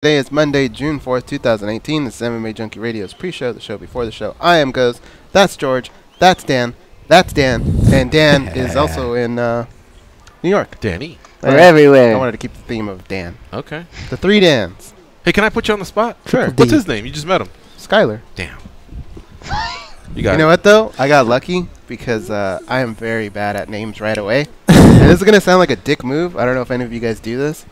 Today is Monday, June 4th, 2018. This is MMA Junkie Radio's pre-show, the show before the show. I am Goes. That's George. That's Dan. That's Dan. And Dan is also in New York. Danny. We're everywhere. I wanted to keep the theme of Dan. Okay. The three Dans. Hey, can I put you on the spot? Sure. What's his name? You just met him. Skyler. Damn. You got You know what, though? I got lucky because I am very bad at names right away. And this is going to sound like a dick move. I don't know if any of you guys do this.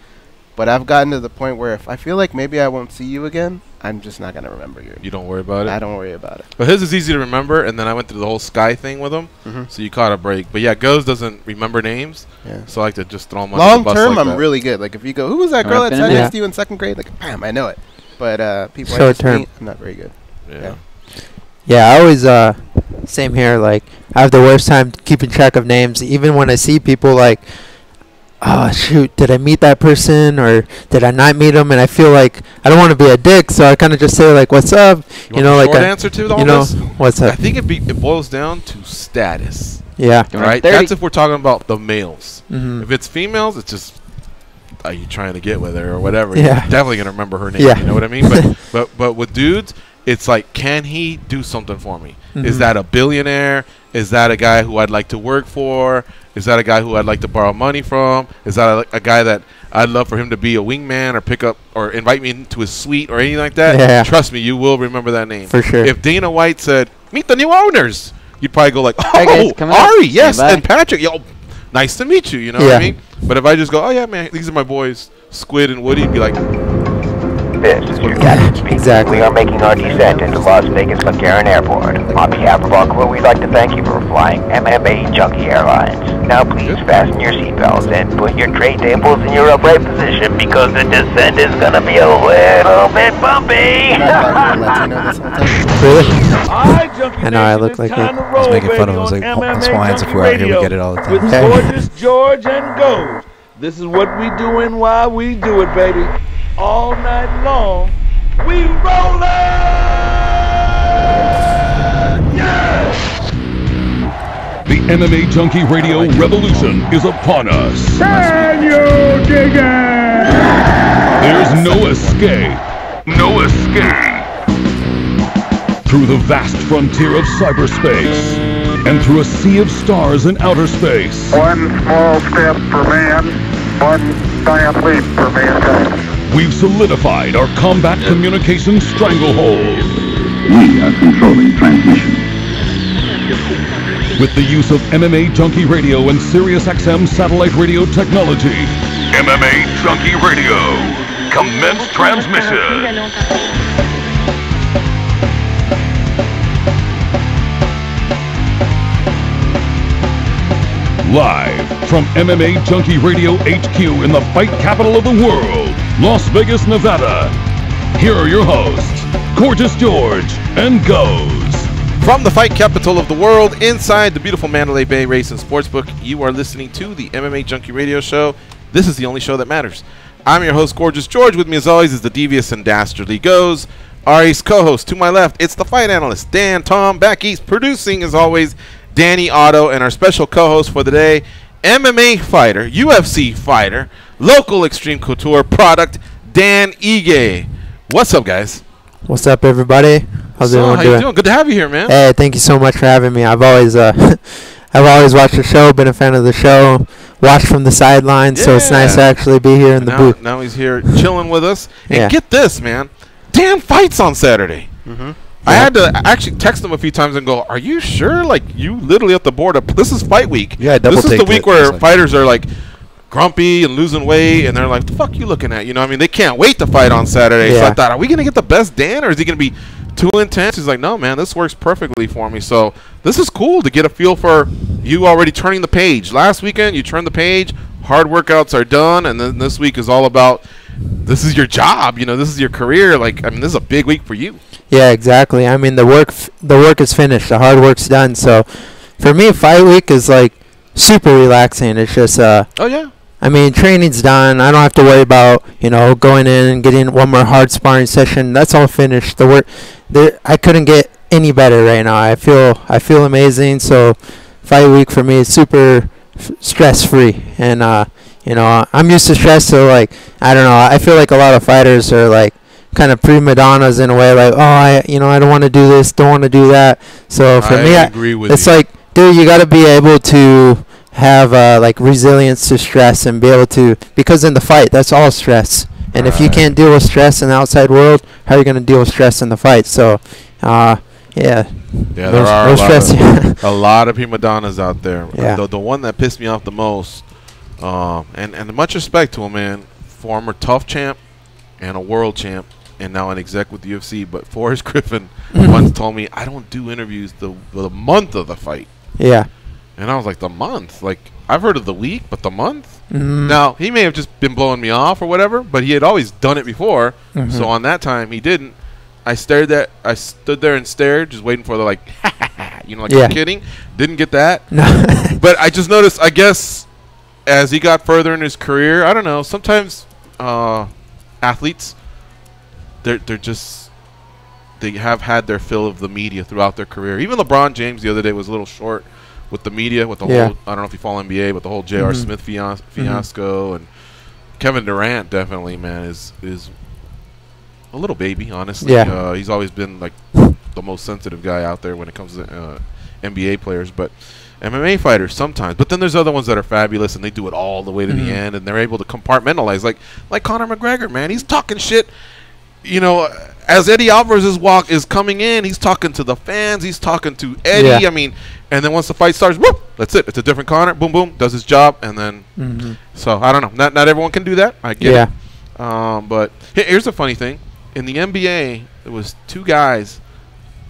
But I've gotten to the point where if I feel like maybe I won't see you again, I'm just not going to remember you. You don't worry about it? I don't worry about it. But his is easy to remember, and then I went through the whole Sky thing with him, so you caught a break. But yeah, Goes doesn't remember names, so I like to just throw him under the bus. Long term, like I'm really good. Like if you go, who was that girl that sat next to you in second grade? Like, bam, I know it. But people Short term, I'm not very good. Yeah, I always, same here, like, I have the worst time keeping track of names. Even when I see people, like, oh, shoot, did I meet that person or did I not meet him? And I feel like I don't want to be a dick, so I kind of just say, like, what's up? You know, like short answer to all this? What's up? I think it boils down to status. Yeah. Right? That's if we're talking about the males. Mm-hmm. If it's females, it's just, are you trying to get with her or whatever? Yeah. You're definitely going to remember her name. Yeah. You know what I mean? But with dudes, it's like, can he do something for me? Mm-hmm. Is that a billionaire? Is that a guy who I'd like to work for? Is that a guy who I'd like to borrow money from? Is that a guy that I'd love for him to be a wingman or pick up or invite me into his suite or anything like that? Yeah. Trust me, you will remember that name. For sure. If Dana White said, meet the new owners, you'd probably go like, oh, Hey guys, Ari, yes, yeah, and Patrick, yo, nice to meet you, you know what I mean? But if I just go, oh, yeah, man, these are my boys, Squid and Woody, you'd be like, this is your captain speaking. Exactly. We are making our descent into Las Vegas McCarran Airport. On behalf of our crew, we'd like to thank you for flying MMA Junkie Airlines. Now please fasten your seatbelts and put your tray tables in your upright position because the descent is going to be a little bit bumpy. Really? I know I look like it. I was making fun of him. I was like, that's why if we're out here, we get it all the time. With Gorgeous George and Gold. This is what we do and why we do it, baby. All night long, we rollin'! Yeah! The MMA Junkie Radio revolution is upon us. Can you dig it? There's no escape. No escape. Through the vast frontier of cyberspace and through a sea of stars in outer space. One small step for man, one giant leap for mankind. We've solidified our combat communications stranglehold. We are controlling transmission. With the use of MMA Junkie Radio and SiriusXM satellite radio technology. MMA Junkie Radio. Commence transmission. Live from MMA Junkie Radio HQ in the fight capital of the world, Las Vegas, Nevada. Here are your hosts, Gorgeous George and Goes. from the fight capital of the world, inside the beautiful Mandalay Bay Race and Sportsbook, you are listening to the MMA Junkie Radio Show. This is the only show that matters. I'm your host, Gorgeous George. With me, as always, is the devious and dastardly Goes. Ari's co-host to my left, it's the fight analyst, Dan Tom. Back east, producing, as always, Danny Otto, and our special co-host for the day, MMA fighter, UFC fighter, local Extreme Couture product, Dan Ige. What's up, guys? What's up, everybody? How's everyone doing? How you doing? Good to have you here, man. Hey, thank you so much for having me. I've always I've always watched the show, been a fan of the show, watched from the sidelines, so it's nice to actually be here in the booth. Now he's here chilling with us. And get this, man. Dan fights on Saturday. I had to actually text him a few times and go, are you sure? Like, you literally at the board of, this is fight week. Yeah, this is the week where fighters are like grumpy and losing weight, and they're like, the fuck you looking at? You know what I mean? They can't wait to fight on Saturday. So I thought, are we going to get the best Dan, or is he going to be too intense? He's like, no, man, this works perfectly for me. So this is cool to get a feel for you already turning the page. Last weekend, you turned the page. Hard workouts are done, and then this week is all about, this is your job, you know, this is your career. Like, I mean, this is a big week for you. Yeah, exactly. I mean, the work is finished. The hard work's done. So for me, fight week is like super relaxing. It's just oh yeah. I mean, training's done. I don't have to worry about, you know, going in and getting one more hard sparring session. That's all finished. The work, I couldn't get any better right now. I feel amazing. So fight week for me is super stress free, and You know, I'm used to stress, so like I don't know. I feel like a lot of fighters are like kind of prima donnas in a way, like, oh, I don't want to do this, don't want to do that. So for me, agree with it's you. like, dude, you got to be able to have like resilience to stress and be able to, because in the fight, that's all stress. And if you can't deal with stress in the outside world, how are you going to deal with stress in the fight? So, yeah. Yeah, there are a lot of prima donnas out there. Yeah. The one that pissed me off the most, and much respect to him, man, former tough champ and a world champ, and now an exec with the UFC. But Forrest Griffin once told me, I don't do interviews the month of the fight. Yeah. And I was like, the month? Like, I've heard of the week, but the month? Now, he may have just been blowing me off or whatever, but he had always done it before. So on that time, he didn't. I stood there and stared, just waiting for the, like, you know, like, you're kidding. Didn't get that. No. But I just noticed, I guess, as he got further in his career, I don't know, sometimes athletes, they have had their fill of the media throughout their career. Even LeBron James the other day was a little short with the media, with the whole, I don't know if you follow NBA, but the whole J.R. Smith fiasco, and Kevin Durant definitely, man, is a little baby, honestly. Yeah. He's always been like the most sensitive guy out there when it comes to NBA players, but MMA fighters sometimes. But then there's other ones that are fabulous and they do it all the way to the end, and they're able to compartmentalize. Like Conor McGregor, man, he's talking shit. You know, as Eddie Alvarez is coming in, he's talking to the fans, he's talking to Eddie. I mean, and then once the fight starts, whoop, that's it. It's a different Conor. Boom, boom, does his job, and then. So I don't know. Not everyone can do that. I get it. But here's a funny thing. In the NBA, there was two guys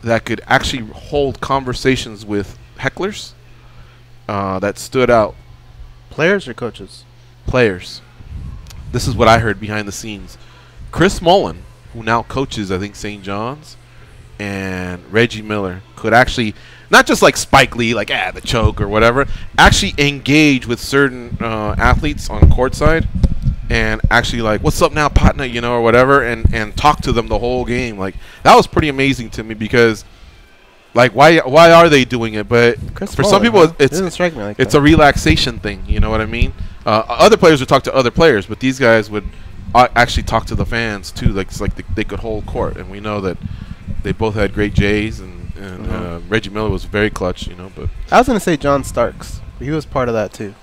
that could actually hold conversations with hecklers that stood out. Players or coaches? Players. This is what I heard behind the scenes. Chris Mullin, who now coaches, I think, St. John's, and Reggie Miller could actually, not just like Spike Lee, like, the choke or whatever, actually engage with certain athletes on courtside and actually, like, what's up now, partner, you know, or whatever, and talk to them the whole game. Like, that was pretty amazing to me because, like, why are they doing it? But Chris for Mullin, some people, it doesn't strike me like it's that. a relaxation thing, you know what I mean? Other players would talk to other players, but these guys would actually talk to the fans too. Like, it's like they could hold court, and we know that they both had great J's, and Reggie Miller was very clutch, you know. But I was gonna say John Starks, but he was part of that too.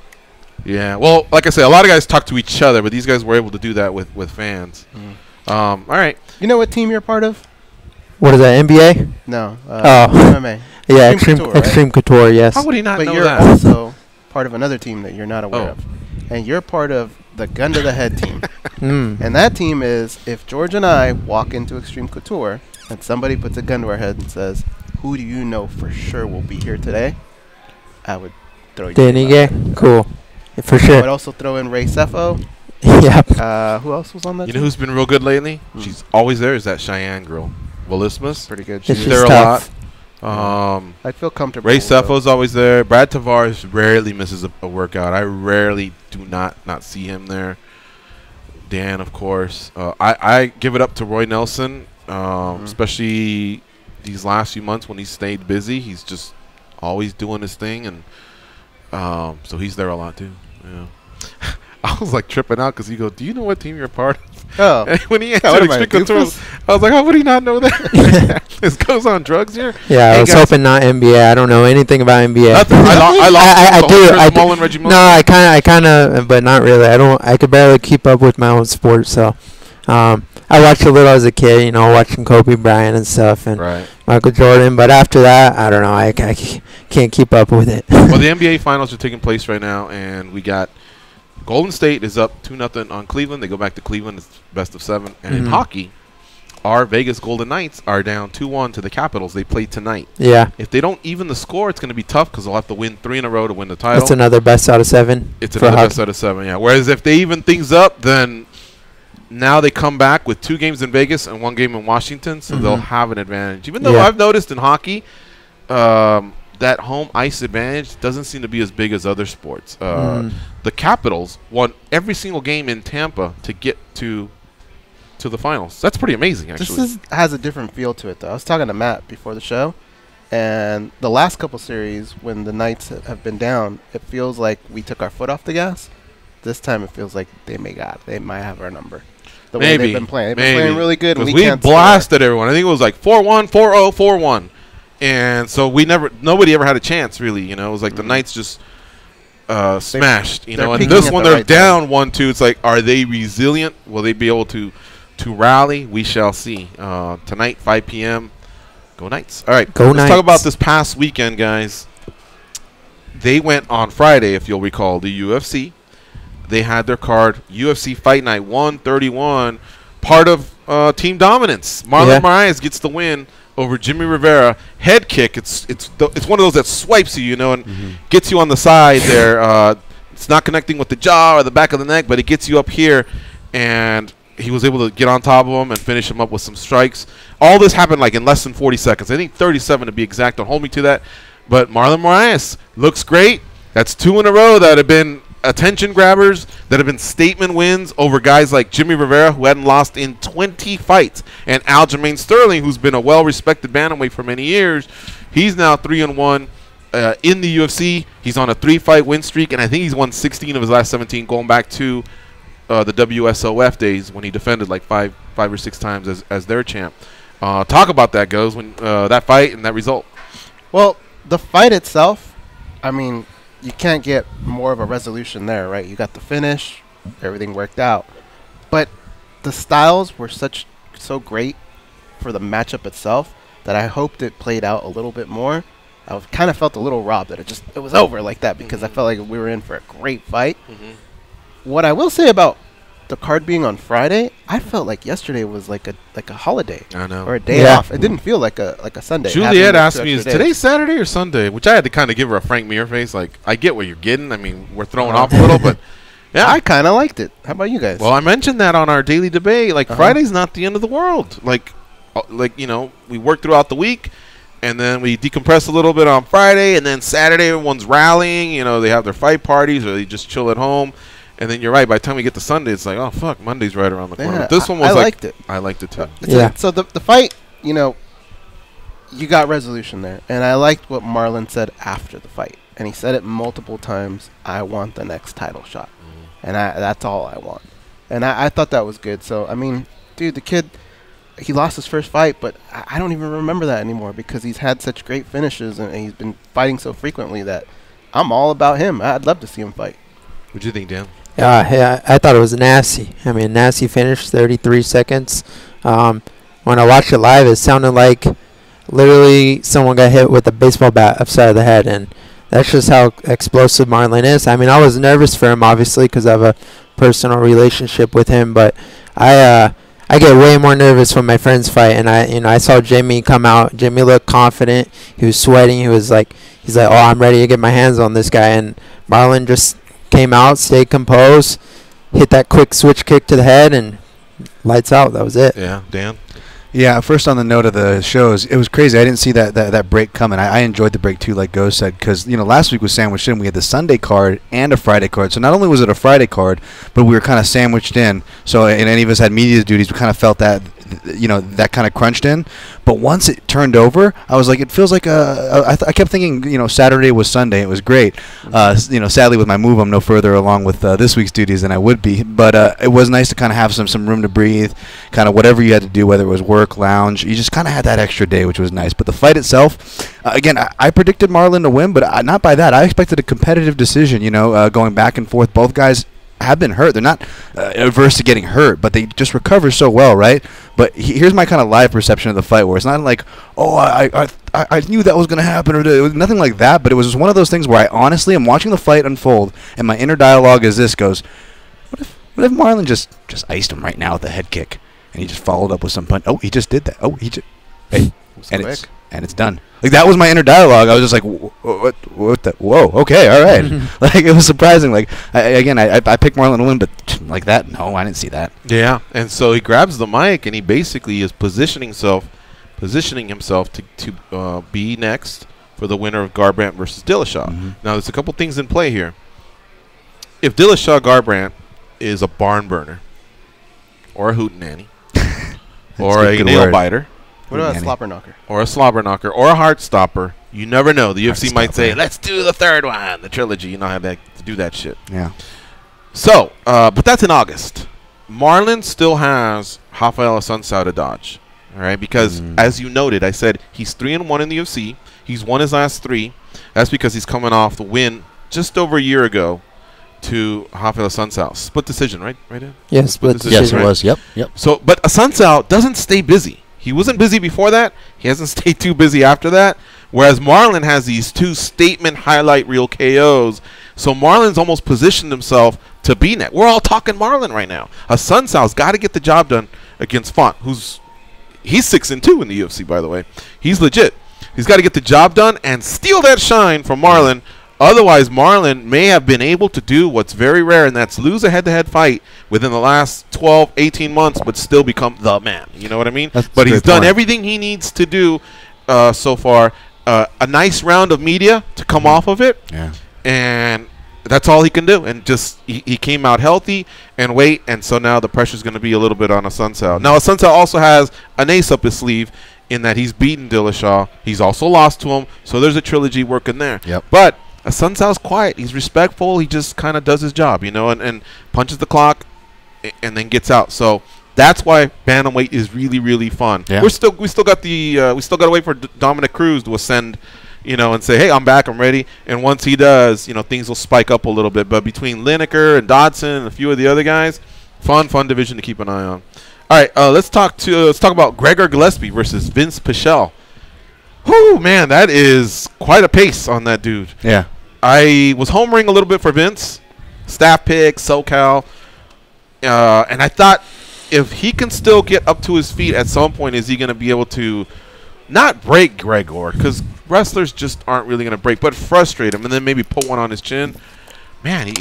Yeah, well, like I said, a lot of guys talk to each other, but these guys were able to do that with fans. All right. You know what team you're part of? What is that, NBA? No. MMA. Yeah, Extreme Couture, yes. How would he not know that? But you're also part of another team that you're not aware of. And you're part of the gun to the head team. And that team is, if George and I walk into Extreme Couture and somebody puts a gun to our head and says, who do you know for sure will be here today? I would throw you. Denige? Cool. For sure. I would also throw in Ray Cepho. Yep. Who else was on that team? You know who's been real good lately? She's always there, is that Cheyenne girl. Velismus. Pretty good. She's there tough. A lot. I feel comfortable. Ray Cepho's always there. Brad Tavares rarely misses a workout. I rarely do not see him there. Dan, of course. I give it up to Roy Nelson, especially these last few months when he stayed busy. He's just always doing his thing, and so he's there a lot too. Yeah. I was like tripping out because he goes, "Do you know what team you're a part of?" Oh, and when he answered Extreme Couture, I was like, "How would he not know that?" This goes on drugs here. Yeah, I was hoping not NBA. I don't know anything about NBA. I do. No, I kind of, but not really. I could barely keep up with my own sport. So, I watched a little as a kid. You know, watching Kobe Bryant and stuff, and Michael Jordan. But after that, I don't know. I can't keep up with it. Well, the NBA finals are taking place right now, and we got. Golden State is up 2-0 on Cleveland. They go back to Cleveland. It's best of 7. And in hockey, our Vegas Golden Knights are down 2-1 to the Capitals. They play tonight. Yeah. If they don't even the score, it's going to be tough because they'll have to win 3 in a row to win the title. That's another best out of 7. It's another best out of 7, yeah. Whereas if they even things up, then now they come back with 2 games in Vegas and 1 game in Washington, so they'll have an advantage. Even though I've noticed in hockey, that home ice advantage doesn't seem to be as big as other sports. The Capitals won every single game in Tampa to get to the finals. That's pretty amazing, actually. This has a different feel to it, though. I was talking to Matt before the show, and the last couple series when the Knights have been down, it feels like we took our foot off the gas. this time it feels like they might have our number. The Maybe. way they've been playing really good. And we can't blasted everyone. I think it was like 4-1, 4-0, 4-1. And so nobody ever had a chance, really. You know, it was like the Knights just smashed. You know, and this one they're down 1-2. It's like, are they resilient? Will they be able to rally? We shall see. Tonight, 5 p.m. Go Knights. All right, let's talk about this past weekend, guys. They went on Friday, if you'll recall, the UFC. They had their card, UFC Fight Night 131, part of Team Dominance. Marlon Moraes gets the win over Jimmy Rivera. Head kick. It's one of those that swipes you, you know, and gets you on the side there. It's not connecting with the jaw or the back of the neck, but it gets you up here. And he was able to get on top of him and finish him up with some strikes. All this happened like in less than 40 seconds. I think 37 to be exact. Don't hold me to that. But Marlon Moraes looks great. That's 2 in a row that have been attention grabbers, that have been statement wins over guys like Jimmy Rivera, who hadn't lost in 20 fights, and Aljamain Sterling, who's been a well-respected bantamweight for many years. He's now 3-1 in the UFC. He's on a 3-fight win streak, and I think he's won 16 of his last 17, going back to the WSOF days when he defended like five or six times as their champ. Talk about that, Goes, when that fight and that result. Well, the fight itself, I mean, you can't get more of a resolution there, right? You got the finish, everything worked out. But the styles were so great for the matchup itself that I hoped it played out a little bit more. I kind of felt a little robbed that it was over like that, because I felt like we were in for a great fight. What I will say about the card being on Friday, I felt like yesterday was like a holiday. I know. Or a day off. It didn't feel like a Sunday. Juliet asked me, is today Saturday or Sunday? Which I had to kind of give her a Frank Mir face. Like, I get what you're getting. I mean, we're throwing off a little, but yeah. I kind of liked it. How about you guys? Well, I mentioned that on our daily debate. Like, Friday's not the end of the world. Like, you know, we work throughout the week, and then we decompress a little bit on Friday, and then Saturday everyone's rallying. You know, they have their fight parties, or they just chill at home. And then you're right. By the time we get to Sunday, it's like, oh fuck, Monday's right around the corner. But this one was I liked it. I liked it too. So the fight, you know, you got resolution there, and I liked what Marlon said after the fight, and he said it multiple times. I want the next title shot, and that's all I want. And I thought that was good. So I mean, dude, the kid, he lost his first fight, but I don't even remember that anymore, because he's had such great finishes and he's been fighting so frequently that I'm all about him. I'd love to see him fight. What'd you think, Dan? Yeah, I thought it was nasty. I mean, nasty finish, 33 seconds. When I watched it live, it sounded like literally someone got hit with a baseball bat upside of the head, and that's just how explosive Marlon is. I mean, I was nervous for him, obviously, because I have a personal relationship with him, but I get way more nervous when my friends fight, and I saw Jimmy come out. Jimmy looked confident. He was sweating. He's like, oh, I'm ready to get my hands on this guy, and Marlon just came out, stayed composed, hit that quick switch kick to the head, and lights out. That was it. Yeah, Dan? Yeah, first on the note of the shows, it was crazy. I didn't see that break coming. I enjoyed the break too, like Go said, because last week was sandwiched in. We had the Sunday card and a Friday card. So not only was it a Friday card, but we were kind of sandwiched in. So and any of us had media duties, we kind of felt that that kind of crunched in. But once it turned over, I was like, it feels like I kept thinking, Saturday was Sunday. It was great. Sadly with my move, I'm no further along with this week's duties than I would be. But it was nice to kind of have some room to breathe, kind of whatever you had to do, whether it was work, lounge. You just kind of had that extra day, which was nice. But the fight itself, again, I predicted Marlon to win, but not by that. I expected a competitive decision, going back and forth. Both guys have been hurt. They're not averse to getting hurt, but they just recover so well, right? But here's my kind of live perception of the fight, where it's not like, oh, I knew that was going to happen, or it was nothing like that, but it was just one of those things where I honestly am watching the fight unfold, and my inner dialogue is this, goes, what if Marlon just iced him right now with a head kick, and he just followed up with some punch? Oh, he just did that. Oh, he just, hey, and it's done. Like, that was my inner dialogue. I was just like, what the, whoa, okay, all right. Like, it was surprising. Like, I picked Marlon to win, but like that, no, I didn't see that. Yeah, and so he grabs the mic, and he basically is positioning himself to be next for the winner of Garbrandt versus Dillashaw. Now, there's a couple things in play here. If Dillashaw Garbrandt is a barn burner, or a hootenanny, or a nail biter, what about a slobber knocker? Or a slobber knocker, or a heart stopper. You never know. The UFC might say, let's do the third one, the trilogy. You know how to do that shit. Yeah. So, but that's in August. Marlon still has Rafael Assunção to dodge. All right, because as you noted, I said he's 3-1 in the UFC. He's won his last 3. That's because he's coming off the win just over a year ago to Rafael Assunção. Split decision, right? Yes, split decision. Yes, it was. Yep. So, but Assunção doesn't stay busy. He wasn't busy before that. He hasn't stayed too busy after that. Whereas Marlon has these 2 statement highlight reel KOs. So Marlon's almost positioned himself to be net. We're all talking Marlon right now. Assunção's got to get the job done against Font, he's 6-2 in the UFC, by the way. He's legit. He's got to get the job done and steal that shine from Marlon. Otherwise, Marlon may have been able to do what's very rare, and that's lose a head-to-head fight within the last 12, 18 months, but still become the man. You know what I mean? But he's done everything he needs to do so far. A nice round of media to come off of it. Yeah. And that's all he can do. And just he came out healthy and weight, and so now the pressure's going to be a little bit on Assunção. Now, Assunção also has an ace up his sleeve in that he's beaten Dillashaw. He's also lost to him, so there's a trilogy working there. Yep. But Assunção's quiet. He's respectful. He just kind of does his job, and punches the clock and then gets out. So that's why bantamweight is really, really fun. Yeah. We still got to wait for Dominic Cruz to ascend, and say, hey, I'm back, I'm ready. And once he does, things will spike up a little bit. But between Lineker and Dodson and a few of the other guys, fun division to keep an eye on. All right, let's talk about Gregor Gillespie versus Vince Pichel. Whoo, man, that is quite a pace on that dude. Yeah. I was homering a little bit for Vince, staff pick, SoCal, and I thought if he can still get up to his feet at some point, is he going to be able to not break Gregor, because wrestlers just aren't really going to break, but frustrate him and then maybe put one on his chin. Man,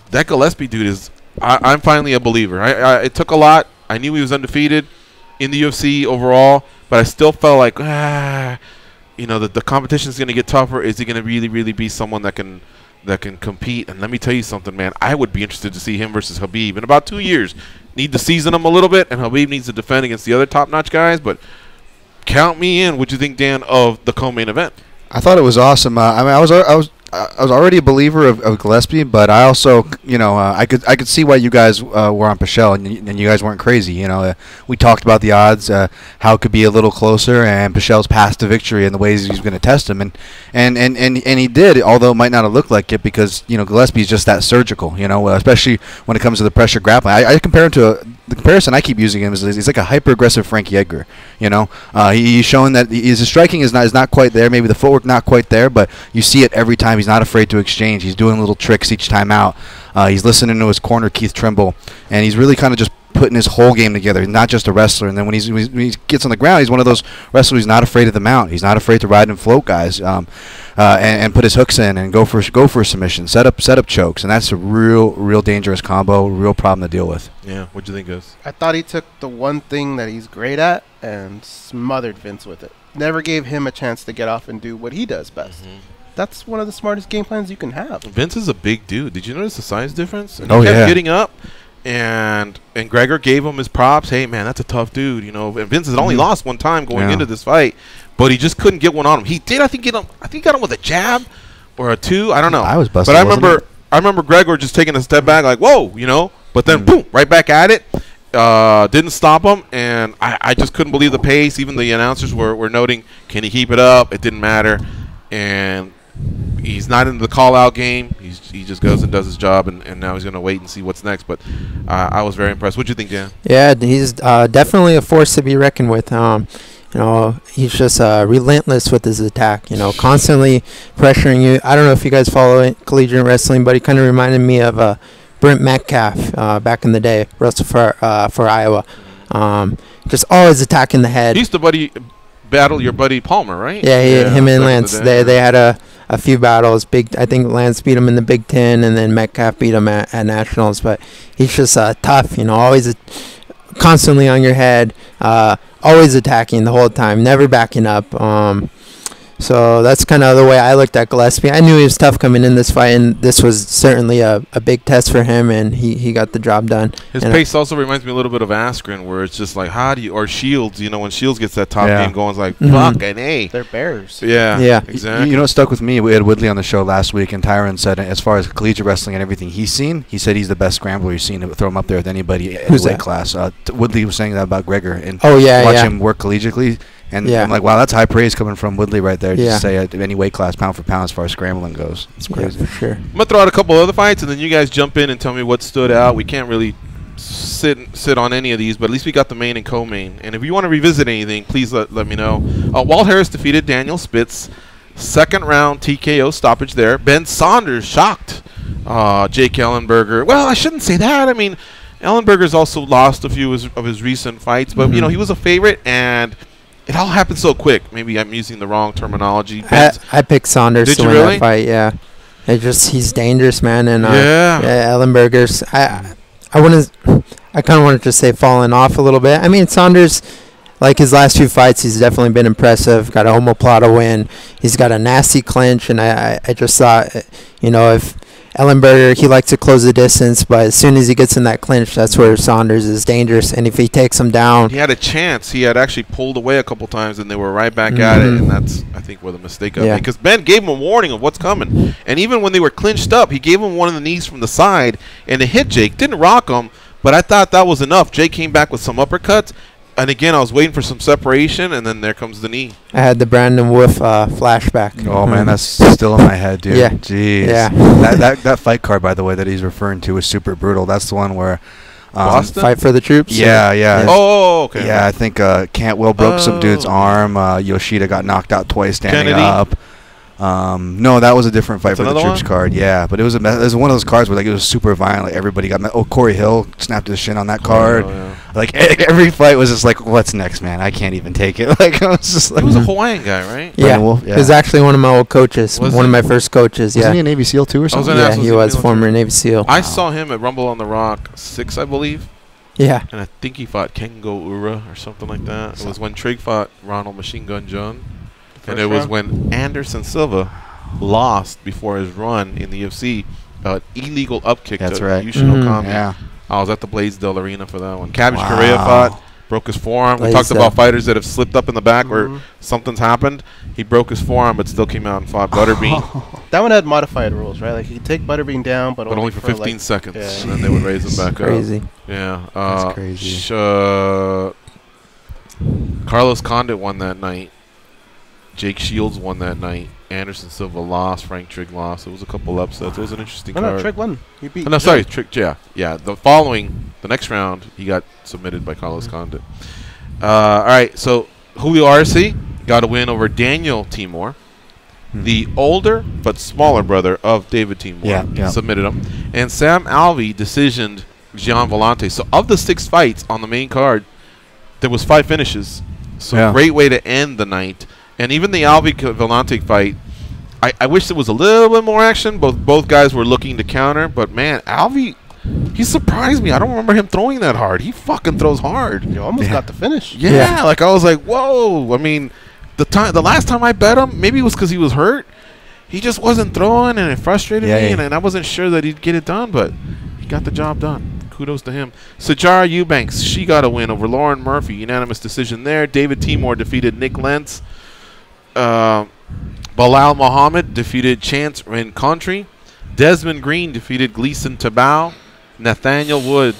that Gillespie dude is I'm finally a believer. It took a lot. I knew he was undefeated in the UFC overall, but I still felt like the competition is going to get tougher. Is he going to really, really be someone that can compete? And let me tell you something, man. I would be interested to see him versus Khabib in about 2 years. Need to season him a little bit, and Khabib needs to defend against the other top-notch guys. But count me in. What'd you think, Dan, of the co-main event? I thought it was awesome. I was already a believer of Gillespie, but I also, I could see why you guys were on Pichel, and you guys weren't crazy. We talked about the odds, how it could be a little closer, and Pichel's path to victory and the ways he's going to test him, and he did, although it might not have looked like it, because Gillespie's just that surgical, especially when it comes to the pressure grappling. I compare him to the comparison I keep using him is he's like a hyper-aggressive Frankie Edgar. He's showing that his striking is not quite there. Maybe the footwork not quite there, but you see it every time. He's not afraid to exchange. He's doing little tricks each time out. He's listening to his corner, Keith Trimble, and he's really kind of just putting his whole game together. He's not just a wrestler. And then when he gets on the ground, he's one of those wrestlers who's not afraid of the mount. He's not afraid to ride and float guys, and put his hooks in and go for a submission, set up chokes, and that's a real dangerous combo, real problem to deal with. Yeah, what'd you think, Gus? I thought he took the one thing that he's great at and smothered Vince with it. Never gave him a chance to get off and do what he does best. That's one of the smartest game plans you can have. Vince is a big dude. Did you notice the size difference? And he kept getting up, and Gregor gave him his props. Hey, man, that's a tough dude. And Vince had only lost one time going into this fight, but he just couldn't get one on him. He did, I think, he got him with a jab or a two. I don't know. I was busted. But I remember Gregor just taking a step back, like, whoa, But then, boom, right back at it. Didn't stop him, and I just couldn't believe the pace. Even the announcers were noting, can he keep it up? It didn't matter. And he's not in the call-out game. He just goes and does his job, and now he's going to wait and see what's next. But I was very impressed. What do you think, Dan? Yeah, he's definitely a force to be reckoned with. He's just relentless with his attack, constantly pressuring you. I don't know if you guys follow collegiate wrestling, but he kind of reminded me of Brent Metcalf back in the day, wrestled for Iowa. Just always attacking the head. He's the battle your buddy Palmer, right? Yeah, him and Lance. They had a few battles. I think Lance beat him in the Big Ten, and then Metcalf beat him at Nationals. But he's just tough, always constantly on your head, always attacking the whole time, never backing up. So that's kind of the way I looked at Gillespie. I knew he was tough coming in this fight, and this was certainly a big test for him, and he got the job done. His and pace also reminds me a little bit of Askren, where it's just like, how do you, or Shields, when Shields gets that top game going, it's like, fucking A. They're bears. Yeah, exactly. You know what stuck with me? We had Woodley on the show last week, and Tyron said, as far as collegiate wrestling and everything he's seen, he said he's the best scrambler he's seen. Throw him up there with anybody in the weight class. Woodley was saying that about Gregor, and watch him work collegiately. And I'm like, wow, that's high praise coming from Woodley right there. Just say any weight class, pound for pound, as far as scrambling goes. It's crazy. Yeah, for sure. I'm gonna throw out a couple other fights, and then you guys jump in and tell me what stood out. We can't really sit on any of these, but at least we got the main and co-main. And if you want to revisit anything, please let me know. Walt Harris defeated Daniel Spitz, second round TKO stoppage there. Ben Saunders shocked Jake Ellenberger. Well, I shouldn't say that. I mean, Ellenberger's also lost a few of his recent fights, but he was a favorite, and it all happened so quick. Maybe I'm using the wrong terminology. I picked Saunders to win that fight. Yeah, he's dangerous, man. And Ellenberger's. I kind of wanted to say falling off a little bit. I mean, Saunders, like his last few fights, he's definitely been impressive. Got a homoplata win. He's got a nasty clinch, and I just thought, if Ellenberger, he likes to close the distance, but as soon as he gets in that clinch, that's where Saunders is dangerous. And if he takes him down, he had a chance. He had actually pulled away a couple times, and they were right back at it. And that's, I think, where the mistake got made, because Ben gave him a warning of what's coming. And even when they were clinched up, he gave him one of the knees from the side, and it hit Jake. Didn't rock him, but I thought that was enough. Jake came back with some uppercuts. And again, I was waiting for some separation, and then there comes the knee. I had the Brandon Wolf flashback. Oh, man, that's still in my head, dude. Yeah. Jeez. Yeah. that fight card, by the way, that he's referring to is super brutal. That's the one where Boston? Fight for the troops? Yeah. Oh, okay. Yeah, I think Cantwell broke some dude's arm. Yoshida got knocked out twice standing up. No, that was a different fight for the troops card. Yeah, but it was one of those cards where it was super violent. Like everybody got Corey Hill snapped his shin on that card. Like every fight was just like, what's next, man? I can't even take it. Like I was just like, he was a Hawaiian guy, right? Yeah, he was actually one of my old coaches. One of my first coaches. Wasn't he a Navy SEAL too or something? Yeah, he was former Navy SEAL. I saw him at Rumble on the Rock 6, I believe. Yeah. And I think he fought Kengo Ura or something like that. It was when Trig fought Ronald Machine Gun John. And it was when Anderson Silva lost before his run in the UFC, illegal upkick to Yushin Okami. Yeah. I was at the Blaisdell Arena for that one. Cabbage Correa fought, broke his forearm. We talked about fighters that have slipped up in the back where something's happened. He broke his forearm, but still came out and fought Butterbean. That one had modified rules, right? Like, you could take Butterbean down, but only for 15 seconds, yeah. and then they would raise him back crazy. up. Yeah. That's crazy. Carlos Condit won that night. Jake Shields won that night. Anderson Silva lost. Frank Trigg lost. It was a couple upsets. It was an interesting card. No, Trigg won. He beat Trigg, yeah. The next round, he got submitted by Carlos Condit. All right, so Julio Arce got a win over Daniel Timor, the older but smaller brother of David Timor. Yeah. Submitted him. And Sam Alvey decisioned Gian Vellante. So of the 6 fights on the main card, there was 5 finishes. So great way to end the night. And even the Alvey-Vellante fight, I wish there was a little bit more action. Both guys were looking to counter. But, man, Alvey, he surprised me. I don't remember him throwing that hard. He fucking throws hard. You almost got the finish. Yeah, like I was like, whoa. I mean, the last time I bet him, maybe it was because he was hurt. He just wasn't throwing, and it frustrated me. And I wasn't sure that he'd get it done, but he got the job done. Kudos to him. Sajara Eubanks, she got a win over Lauren Murphy. Unanimous decision there. David Timor defeated Nick Lentz. Bilal Muhammad defeated Chance Rencontri. Desmond Green defeated Gleason Tabao. Nathaniel Wood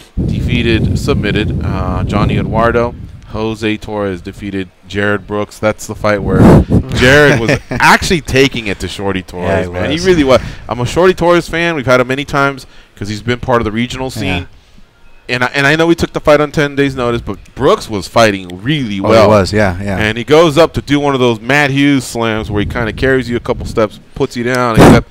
submitted Johnny Eduardo. Jose Torres defeated Jared Brooks. That's the fight where Jared was actually taking it to Shorty Torres, man. He really was. I'm a Shorty Torres fan. We've had him many times because he's been part of the regional scene. And I know he took the fight on 10 days' notice, but Brooks was fighting really well. He was, yeah. And he goes up to do one of those Matt Hughes slams where he kind of carries you a couple steps, puts you down. Except,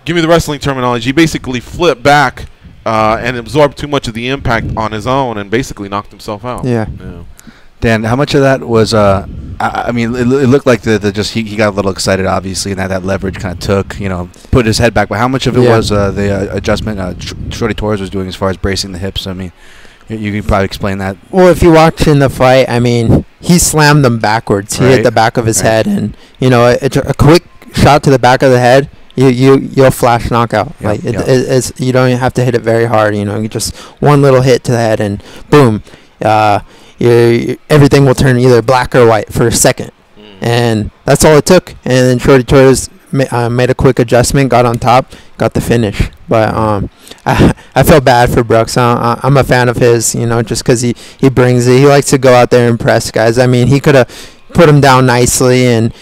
give me the wrestling terminology. He basically flipped back and absorbed too much of the impact on his own and basically knocked himself out. Yeah. Dan, how much of that was? I mean, it looked like he got a little excited, obviously, and that leverage kind of took, put his head back. But how much of it was the adjustment Shorty Torres was doing as far as bracing the hips? I mean, you can probably explain that. Well, if you watch in the fight, I mean, he slammed them backwards. He hit Right. the back of his Right. head, and a quick shot to the back of the head. You'll flash knockout. Yeah, Like yeah. it's you don't even have to hit it very hard. You just one little hit to the head, and boom, everything will turn either black or white for a second. And that's all it took. And then Shorty Torres made a quick adjustment, got on top, got the finish. But I felt bad for Brooks. I'm a fan of his, just because he brings it. He likes to go out there and impress guys. I mean, he could have put him down nicely and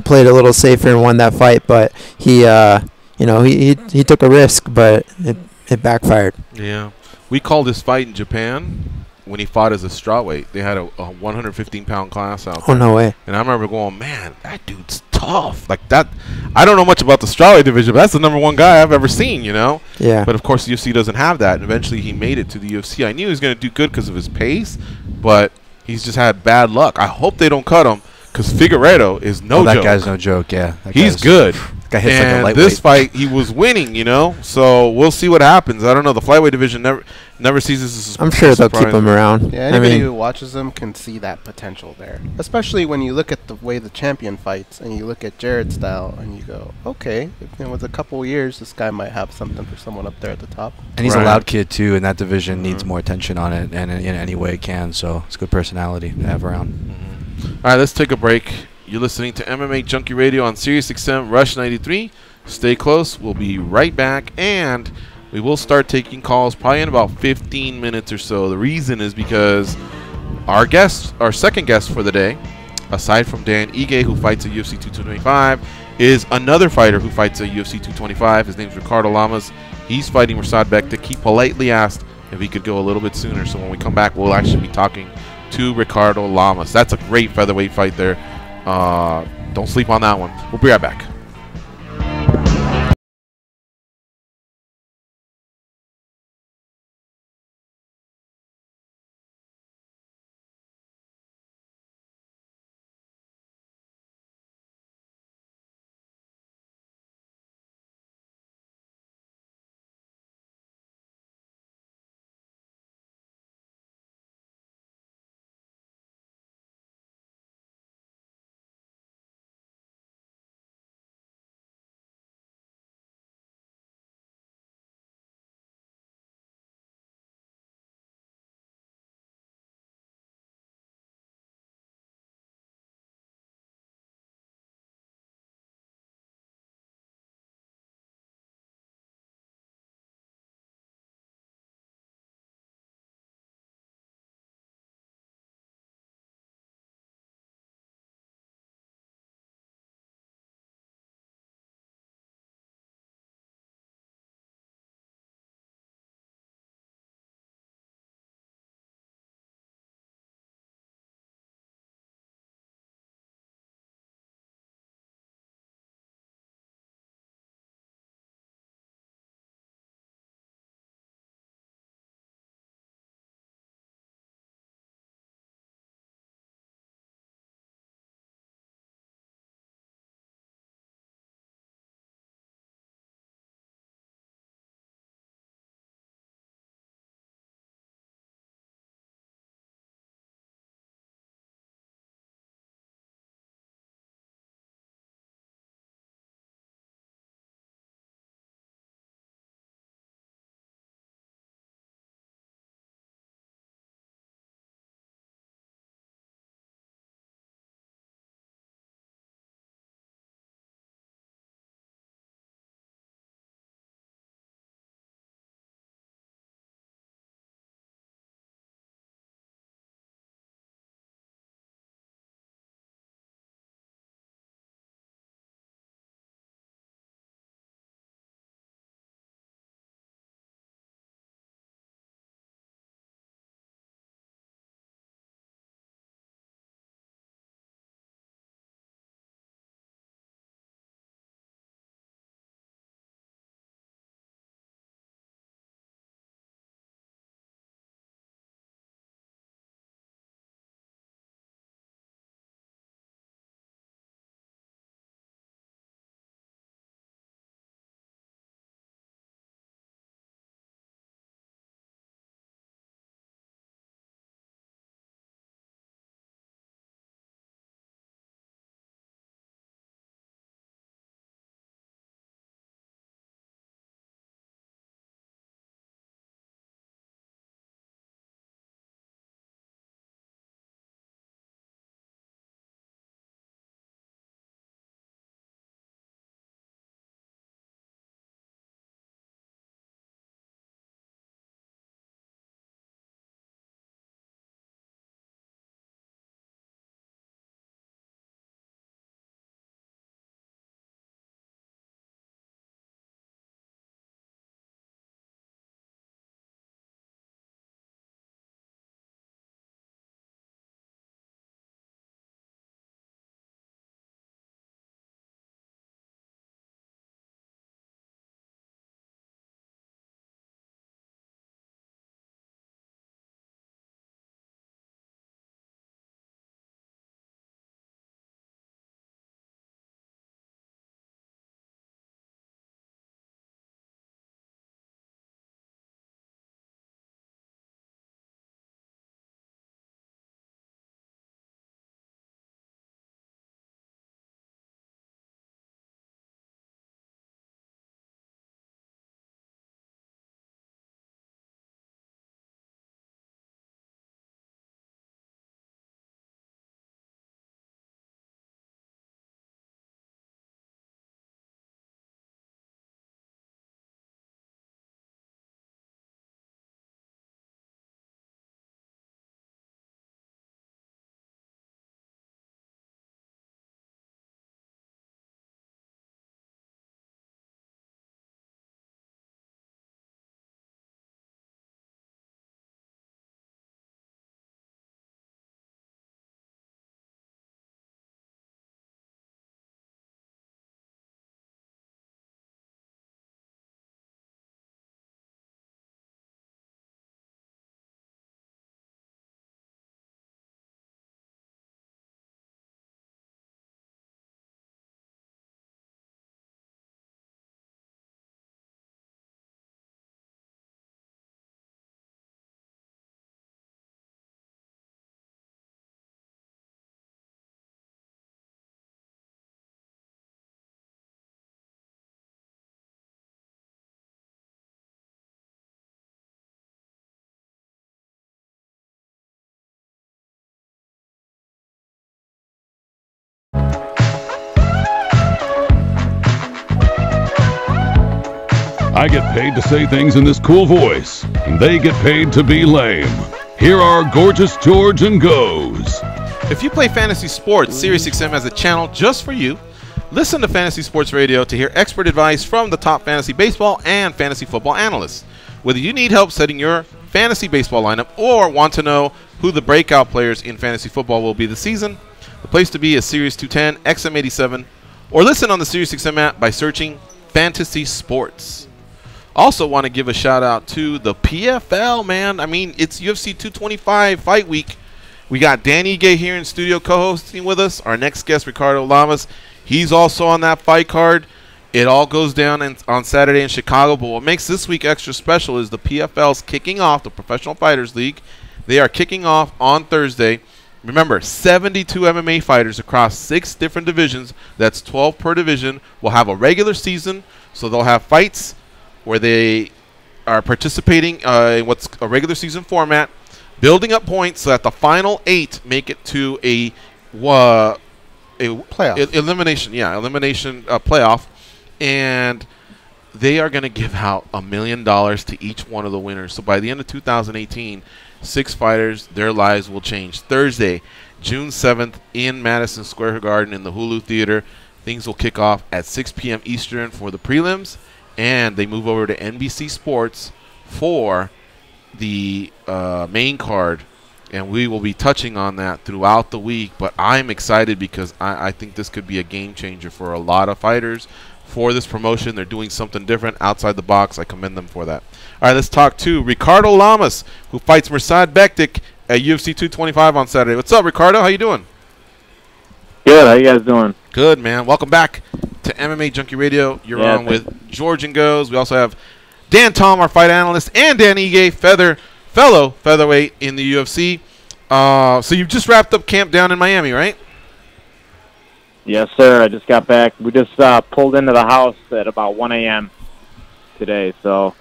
played a little safer and won that fight. But he took a risk, but it backfired. Yeah. We called this fight in Japan when he fought as a strawweight. They had a 115-pound class out there. Oh, no way. And I remember going, man, that dude's tough. Like that. I don't know much about the strawweight division, but that's the #1 guy I've ever seen, Yeah. But, of course, the UFC doesn't have that. And eventually he made it to the UFC. I knew he was going to do good because of his pace, but he's just had bad luck. I hope they don't cut him because Figueiredo is no that joke. guy's no joke, yeah. He's good. Guy hits like a And lightweight. this fight, he was winning, So we'll see what happens. I don't know. The flyweight division never sees this as I'm sure they'll keep surprising. him around. Yeah, anybody who watches him can see that potential there. Especially when you look at the way the champion fights and you look at Jared's style and you go, okay, with a couple years, this guy might have something for someone up there at the top. And he's Right. a loud kid, too, and that division needs more attention on it and in any way it can. So it's a good personality to have around. All right, let's take a break. You're listening to MMA Junkie Radio on Sirius XM Rush 93. Stay close. We'll be right back, and we will start taking calls probably in about 15 minutes or so. The reason is because our second guest for the day, aside from Dan Ige, who fights at UFC 225, is another fighter who fights at UFC 225. His name's Ricardo Lamas. He's fighting Rasad Bektik. He politely asked if he could go a little bit sooner, so when we come back, we'll actually be talking to Ricardo Lamas. That's a great featherweight fight there. Don't sleep on that one. We'll be right back. I get paid to say things in this cool voice, and they get paid to be lame. Here are Gorgeous George and Goes. If you play fantasy sports, SiriusXM has a channel just for you. Listen to Fantasy Sports Radio to hear expert advice from the top fantasy baseball and fantasy football analysts. Whether you need help setting your fantasy baseball lineup or want to know who the breakout players in fantasy football will be this season, the place to be is Sirius 210, XM87, or listen on the SiriusXM app by searching Fantasy Sports. Also want to give a shout out to the PFL, man. I mean, it's UFC 225 fight week. We got Danny Gay here in studio co-hosting with us. Our next guest, Ricardo Lamas, he's also on that fight card. It all goes down on Saturday in Chicago, but what makes this week extra special is the PFL's kicking off, the Professional Fighters League. They are kicking off on Thursday. Remember, 72 MMA fighters across 6 different divisions, that's 12 per division, will have a regular season, so they'll have fights where they are participating in what's a regular season format, building up points so that the final 8 make it to a playoff. Elimination playoff, and they are going to give out $1 million to each one of the winners. So by the end of 2018, 6 fighters, their lives will change. Thursday, June 7th in Madison Square Garden in the Hulu Theater. Things will kick off at 6 p.m. Eastern for the prelims, and they move over to NBC Sports for the main card, and we will be touching on that throughout the week. But I'm excited because I think this could be a game changer for a lot of fighters for this promotion. They're doing something different outside the box. I commend them for that. All right, let's talk to Ricardo Lamas, who fights Mirsad Bektik at UFC 225 on Saturday. What's up, Ricardo? How you doing? Good. How you guys doing? Good, man. Welcome back to MMA Junkie Radio. You're on with George and Goes. We also have Dan Tom, our fight analyst, and Dan Ige, fellow featherweight in the UFC. So you've just wrapped up camp down in Miami, right? Yes, sir. I just got back. We just pulled into the house at about 1 a.m. today, so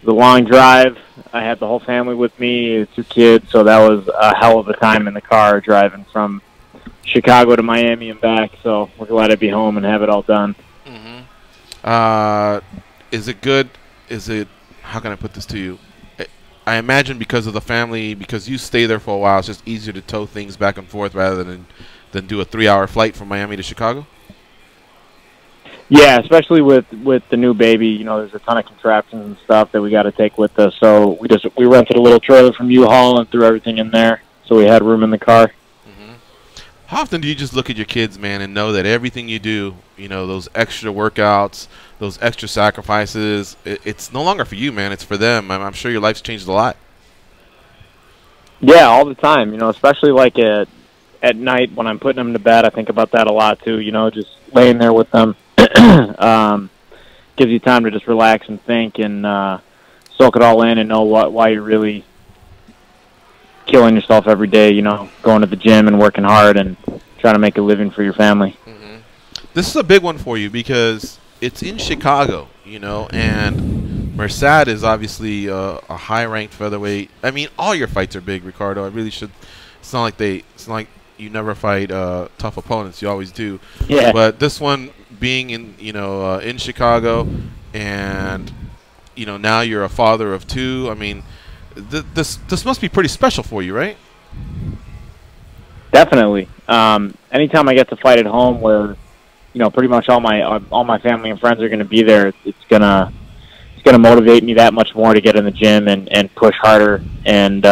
it was a long drive. I had the whole family with me, 2 kids, so that was a hell of a time in the car driving from Chicago to Miami and back, so we're glad to be home and have it all done. Is it good? How can I put this to you? I imagine because of the family, because you stay there for a while, it's just easier to tow things back and forth rather than do a 3-hour flight from Miami to Chicago? Yeah, especially with the new baby. You know, there's a ton of contraptions and stuff that we got to take with us. So we rented a little trailer from U-Haul and threw everything in there, so we had room in the car. How often do you just look at your kids, man, and know that everything you do, you know, those extra workouts, those extra sacrifices, it's no longer for you, man, it's for them? I'm sure your life's changed a lot. Yeah, all the time, you know, especially like at night when I'm putting them to bed. I think about that a lot too, you know, just laying there with them. Gives you time to just relax and think and soak it all in and know why you're really killing yourself every day, you know, going to the gym and working hard and trying to make a living for your family. This is a big one for you because it's in Chicago, you know, and Mirsad is obviously a high-ranked featherweight. I mean, all your fights are big, Ricardo. I really should. It's not like you never fight tough opponents. You always do. Yeah. But this one being in Chicago, and you know now you're a father of 2. I mean, this must be pretty special for you, right? Definitely. Anytime I get to fight at home, where you know pretty much all my family and friends are going to be there, it's gonna motivate me that much more to get in the gym and push harder. And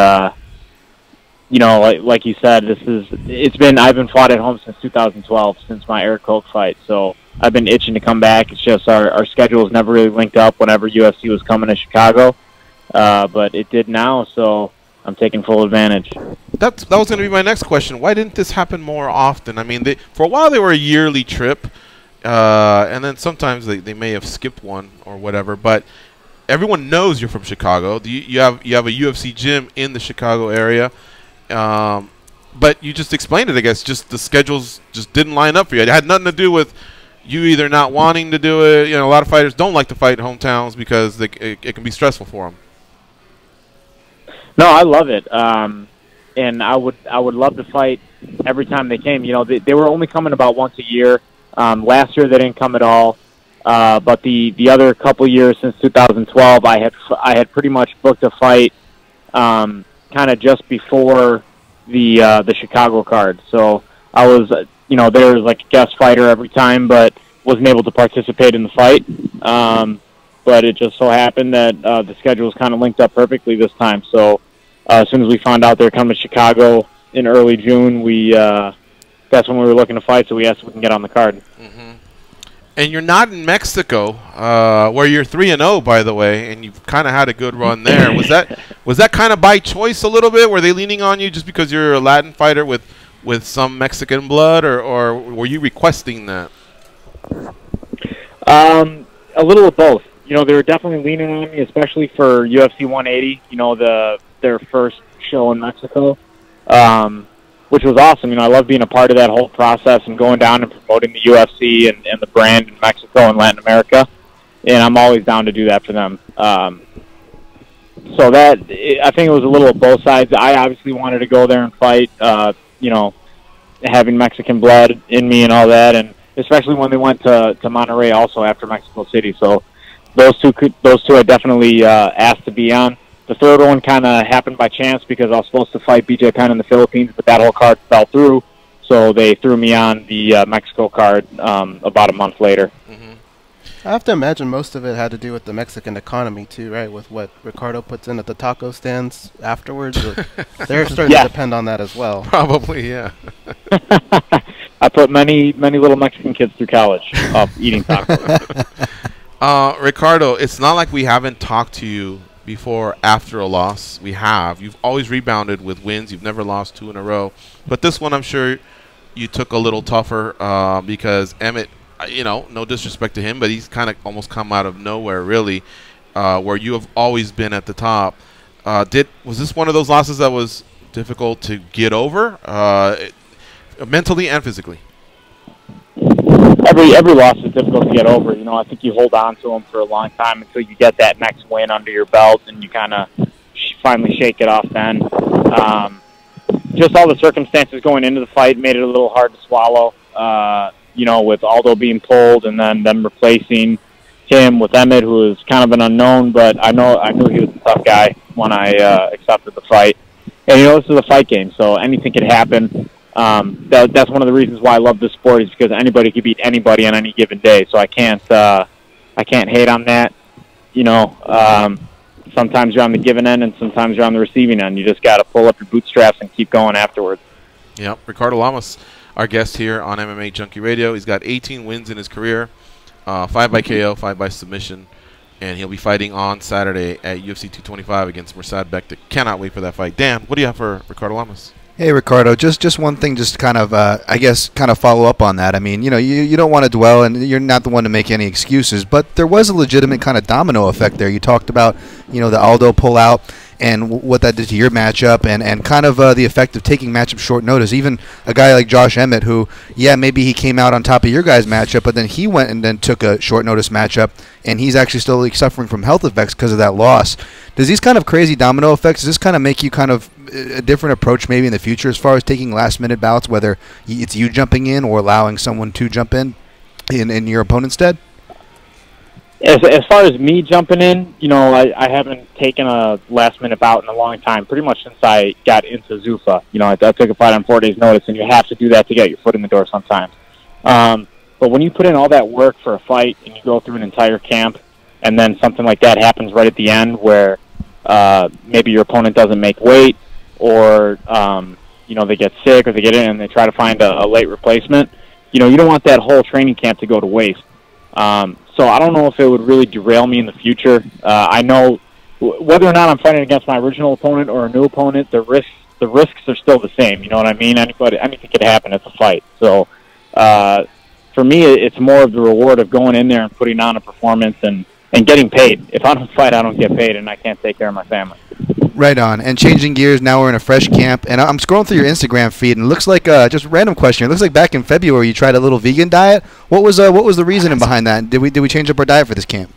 you know, like you said, I've been fought at home since 2012, since my Eric Koch fight. So I've been itching to come back. It's just our schedules never really linked up whenever UFC was coming to Chicago, but it did now. So I'm taking full advantage. That was going to be my next question. Why didn't this happen more often? I mean, for a while they were a yearly trip, and then sometimes they may have skipped one or whatever. But everyone knows you're from Chicago. You have a UFC gym in the Chicago area. But you just explained it, I guess. Just the schedules just didn't line up for you. It had nothing to do with you either not wanting to do it. You know, a lot of fighters don't like to fight hometowns because it can be stressful for them. No, I love it. And I would love to fight every time they came. You know, they were only coming about once a year. Last year they didn't come at all. But the other couple years since 2012, I had pretty much booked a fight kind of just before the Chicago card. So I was, there was like a guest fighter every time, but wasn't able to participate in the fight. But it just so happened that the schedule was kind of linked up perfectly this time. So as soon as we found out they were coming to Chicago in early June, that's when we were looking to fight, so we asked if we can get on the card. Mm-hmm. And you're not in Mexico, where you're 3-0, by the way, and you've kind of had a good run there. Was that kind of by choice a little bit? Were they leaning on you just because you're a Latin fighter with some Mexican blood, or were you requesting that? A little of both. They were definitely leaning on me, especially for UFC 180. Their first show in Mexico. Which was awesome. I love being a part of that whole process and going down and promoting the UFC and the brand in Mexico and Latin America. And I'm always down to do that for them. So I think it was a little of both sides. I obviously wanted to go there and fight, having Mexican blood in me and all that, and especially when they went to Monterrey also after Mexico City. So those two I definitely asked to be on. The third one kind of happened by chance because I was supposed to fight BJ Penn in the Philippines, but that whole card fell through, so they threw me on the Mexico card about a month later. Mm-hmm. I have to imagine most of it had to do with the Mexican economy too, right? With what Ricardo puts in at the taco stands afterwards. They're starting to depend on that as well. Probably, yeah. I put many little Mexican kids through college eating tacos. Ricardo, it's not like we haven't talked to you before after a loss. We have. You've always rebounded with wins. You've never lost 2 in a row. But this one, I'm sure you took a little tougher because Emmett, no disrespect to him, but he's kind of almost come out of nowhere, really, where you have always been at the top. Was this one of those losses that was difficult to get over, mentally and physically? Every loss is difficult to get over. I think you hold on to them for a long time until you get that next win under your belt, and you kind of finally shake it off then. Just all the circumstances going into the fight made it a little hard to swallow, with Aldo being pulled and then them replacing him with Emmett, who is kind of an unknown, but I knew he was a tough guy when I accepted the fight. And, this is a fight game, so anything could happen. That's one of the reasons why I love this sport, is because anybody can beat anybody on any given day. So I can't hate on that. Sometimes you're on the giving end and sometimes you're on the receiving end. You just got to pull up your bootstraps and keep going afterwards. Yep. Ricardo Lamas, our guest here on MMA Junkie Radio. He's got 18 wins in his career, 5 by KO, 5 by submission, and he'll be fighting on Saturday at UFC 225 against Mirsad Bektic. Cannot wait for that fight. Dan, what do you have for Ricardo Lamas? Hey, Ricardo, just one thing, just kind of, follow up on that. I mean, you don't want to dwell, and you're not the one to make any excuses, but there was a legitimate kind of domino effect there. You talked about, the Aldo pullout and what that did to your matchup, and kind of the effect of taking matchup short notice. Even a guy like Josh Emmett, who, maybe he came out on top of your guys' matchup, but then he went and then took a short notice matchup, and he's actually still suffering from health effects because of that loss. Does these kind of crazy domino effects, does this kind of make you kind of a different approach maybe in the future as far as taking last-minute bouts, whether it's you jumping in or allowing someone to jump in your opponent's stead? As far as me jumping in, I haven't taken a last-minute bout in a long time, pretty much since I got into Zuffa. I took a fight on 4 days' notice, and you have to do that to get your foot in the door sometimes. But when you put in all that work for a fight and you go through an entire camp, and then something like that happens right at the end where maybe your opponent doesn't make weight, or they get sick, or they get in and they try to find a late replacement, you don't want that whole training camp to go to waste. So I don't know if it would really derail me in the future. I know whether or not I'm fighting against my original opponent or a new opponent, the risks are still the same. You know what I mean? Anything could happen. It's a fight. So for me, it's more of the reward of going in there and putting on a performance and getting paid. If I don't fight, I don't get paid, and I can't take care of my family. Right on. And changing gears, now we're in a fresh camp, and I'm scrolling through your Instagram feed, and it looks like just a random question. It looks like back in February you tried a little vegan diet. What was the reasoning behind that? Did we change up our diet for this camp?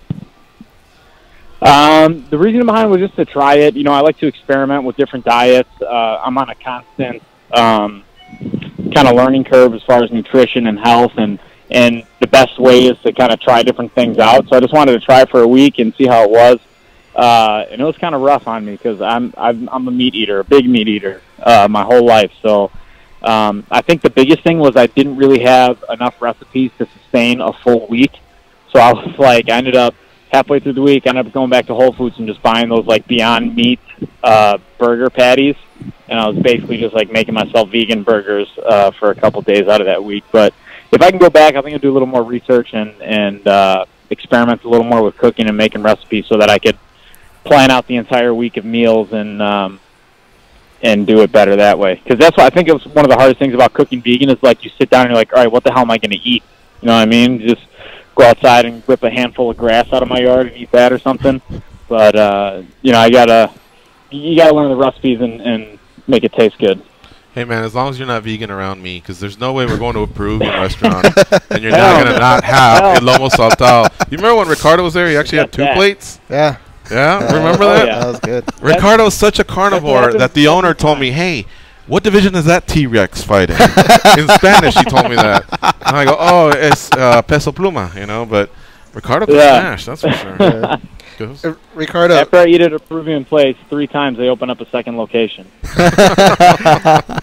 The reason behind it was just to try it. I like to experiment with different diets. I'm on a constant kind of learning curve as far as nutrition and health, and And the best way is to kind of try different things out. So I just wanted to try for a week and see how it was. And it was kind of rough on me because I'm a meat eater, a big meat eater, my whole life. So I think the biggest thing was I didn't really have enough recipes to sustain a full week. So I was like, I ended up halfway through the week, I ended up going back to Whole Foods and just buying those like Beyond Meat burger patties. And I was basically just like making myself vegan burgers for a couple days out of that week. But if I can go back, I think I'll do a little more research and experiment a little more with cooking and making recipes so that I could plan out the entire week of meals and do it better that way. Because that's what I think it was one of the hardest things about cooking vegan is like you sit down and you're like, all right, what the hell am I going to eat? You know what I mean? Just go outside and rip a handful of grass out of my yard and eat that or something. But you know, you gotta learn the recipes and make it taste good. Hey man, as long as you're not vegan around me, because there's no way we're going to a Peruvian restaurant and you're not gonna not have el lomo saltado. You remember when Ricardo was there? He actually had 2 plates. Yeah. Yeah, remember that? Yeah. That was good. Ricardo's such a carnivore that the owner told me, "Hey, what division is that T-Rex fighting?" In Spanish, he told me that. And I go, "Oh, it's peso pluma," you know. But Ricardo can smash, that's for sure. Ricardo, after I eat at a Peruvian place 3 times, they open up a second location.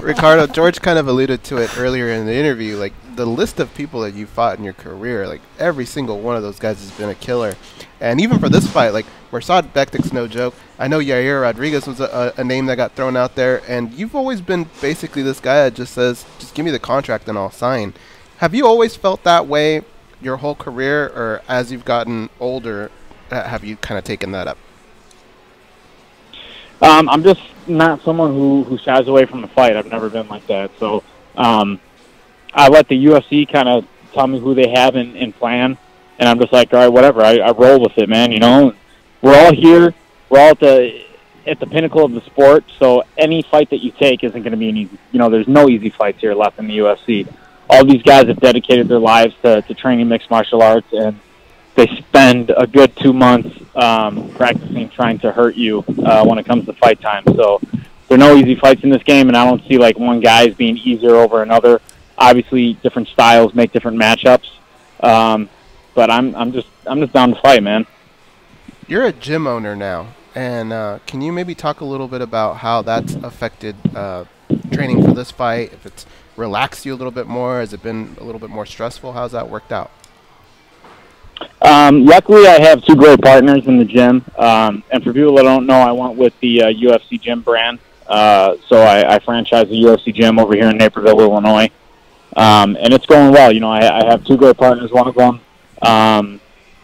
Ricardo, George kind of alluded to it earlier in the interview. Like the list of people that you fought in your career, like every single one of those guys has been a killer. And even for this fight, like Mirsad Bektik's no joke. I know Yair Rodriguez was a name that got thrown out there, and you've always been basically this guy that just says, "Just give me the contract and I'll sign." Have you always felt that way your whole career, or as you've gotten older, have you kind of taken that up? I'm just not someone who shies away from the fight. I've never been like that. So I let the UFC kind of tell me who they have in plan, and I'm just like, all right, whatever. I roll with it, man. You know, we're all here. We're all at the pinnacle of the sport. So any fight that you take isn't going to be an easy. You know, there's no easy fights here left in the UFC. All these guys have dedicated their lives to training mixed martial arts, and they spend a good 2 months practicing trying to hurt you when it comes to fight time. So there are no easy fights in this game, and I don't see like one guy as being easier over another. Obviously, different styles make different matchups, but I'm just down to fight, man. You're a gym owner now, and can you maybe talk a little bit about how that's affected training for this fight? If it's relaxed you a little bit more, has it been a little bit more stressful? How's that worked out? Luckily, I have 2 great partners in the gym. And for people that don't know, I went with the UFC gym brand. So I franchise the UFC gym over here in Naperville, Illinois. And it's going well. You know, I have 2 great partners. One of them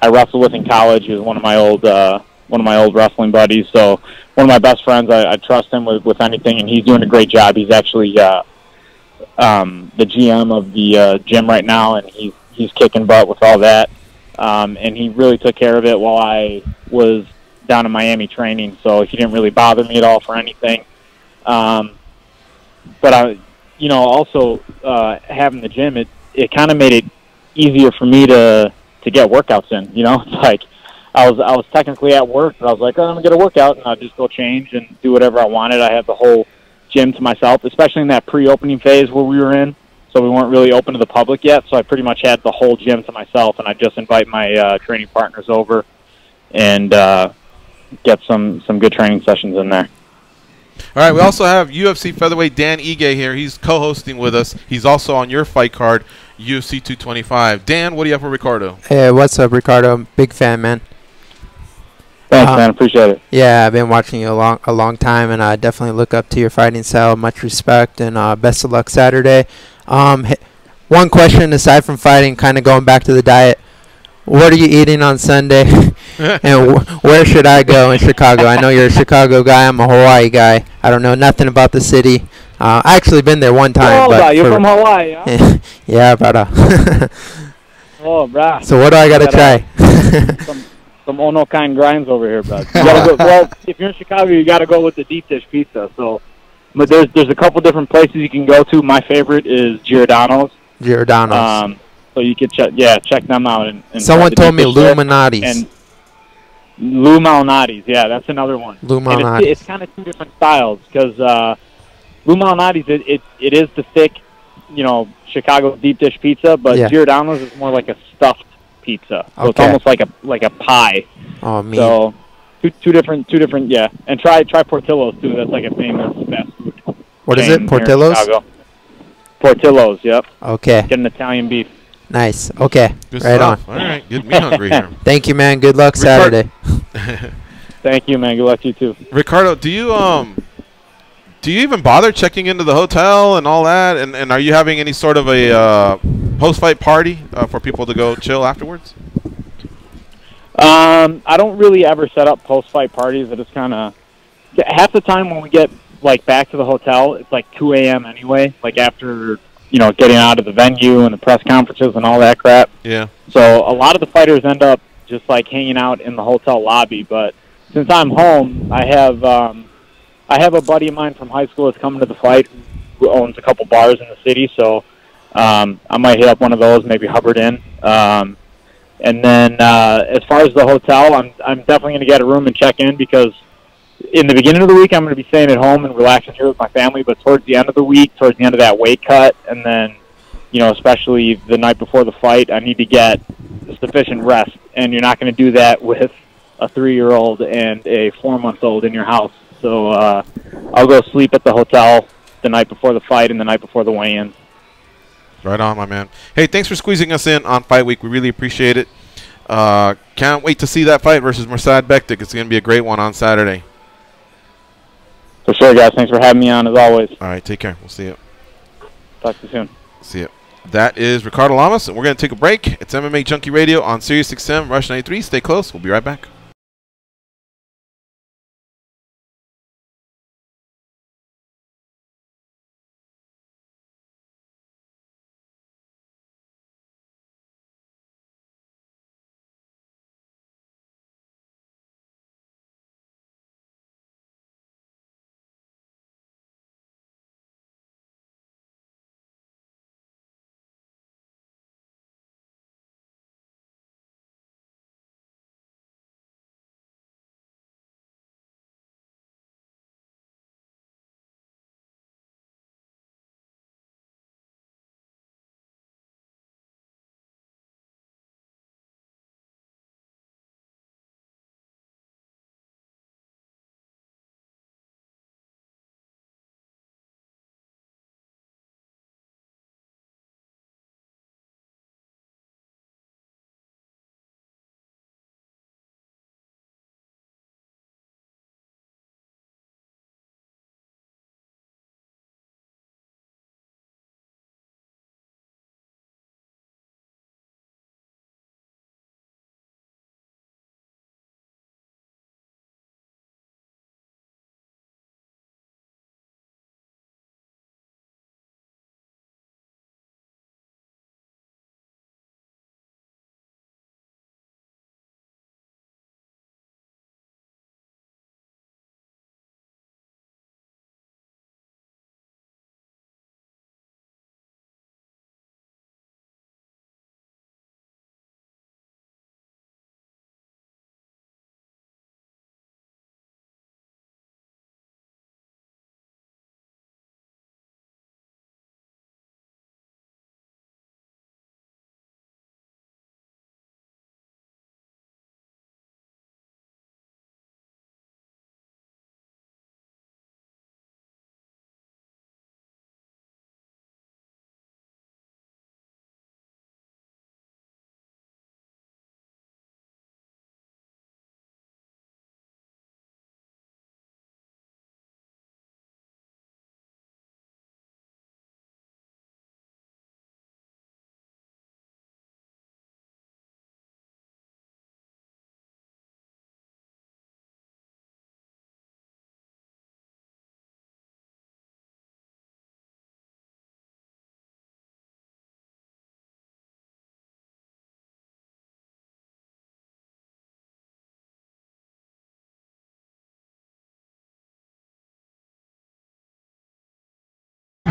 I wrestled with in college. He was one of my old wrestling buddies. So one of my best friends. I trust him with anything, and he's doing a great job. He's actually the GM of the gym right now, and he's kicking butt with all that. And he really took care of it while I was down in Miami training, so he didn't really bother me at all for anything. But also having the gym, it kind of made it easier for me to get workouts in. You know, it's like I was technically at work, but I was like, oh, I'm gonna get a workout, and I'll just go change and do whatever I wanted. I had the whole gym to myself, especially in that pre-opening phase where we were in. So we weren't really open to the public yet, so I pretty much had the whole gym to myself, and I just invite my training partners over and get some good training sessions in there. All right, we also have UFC featherweight Dan Ige here. He's co-hosting with us. He's also on your fight card, UFC 225. Dan, what do you have for Ricardo? Hey, what's up, Ricardo? Big fan, man. Thanks, man. Appreciate it. Yeah, I've been watching you a long time, and I definitely look up to your fighting style. Much respect, and best of luck Saturday. One question aside from fighting, kind of going back to the diet. What are you eating on Sunday? And where should I go in Chicago? I know you're a Chicago guy. I'm a Hawaii guy. I don't know nothing about the city. I actually been there one time. You're from Hawaii, huh? Yeah, brother. Oh, brah. So what do I got to try? Some Ono kind grinds over here, bro. You gotta go, well, if you're in Chicago, you got to go with the deep dish pizza. So, but there's a couple different places you can go to. My favorite is Giordano's. So you could check them out. And someone told me Lou Malnati's. And Lou Malnati's, yeah, that's another one. Lou Malnati's. It's kind of 2 different styles because Lou Malnati's, it is the thick Chicago deep dish pizza, but Yeah. Giordano's is more like a stuffed pizza. So it's Okay. almost like a pie. Oh, meat. So two different, yeah. And try Portillo's too. That's like a famous fast food. What is chain it? here in Portillo's? Chicago. Portillo's, yep. Okay. Get an Italian beef. Nice. Okay. Good Right stuff. on. All right, get me hungry here. Thank you, man. Good luck Saturday. Thank you, man. Good luck to you too. Ricardo, do you even bother checking into the hotel and all that? And are you having any sort of a post-fight party for people to go chill afterwards? I don't really ever set up post-fight parties. I just kind of half the time when we get like back to the hotel, it's like 2 a.m. anyway. Like after getting out of the venue and the press conferences and all that crap. Yeah. So a lot of the fighters end up just like hanging out in the hotel lobby. But since I'm home, I have a buddy of mine from high school that's coming to the fight who owns a couple bars in the city. So I might hit up one of those, maybe Hubbard Inn. And then as far as the hotel, I'm definitely going to get a room and check in because in the beginning of the week I'm going to be staying at home and relaxing here with my family. But towards the end of the week, towards the end of that weight cut, and then especially the night before the fight, I need to get sufficient rest. And you're not going to do that with a 3-year-old and a 4-month-old in your house. So I'll go sleep at the hotel the night before the fight and the night before the weigh-in. Right on, my man. Hey, thanks for squeezing us in on Fight Week. We really appreciate it. Can't wait to see that fight versus Mirsad Bektik. It's going to be a great one on Saturday. For sure, guys. Thanks for having me on, as always. All right, take care. We'll see you. Talk to you soon. See you. That is Ricardo Lamas, and we're going to take a break. It's MMA Junkie Radio on Sirius XM, Rush 93. Stay close. We'll be right back.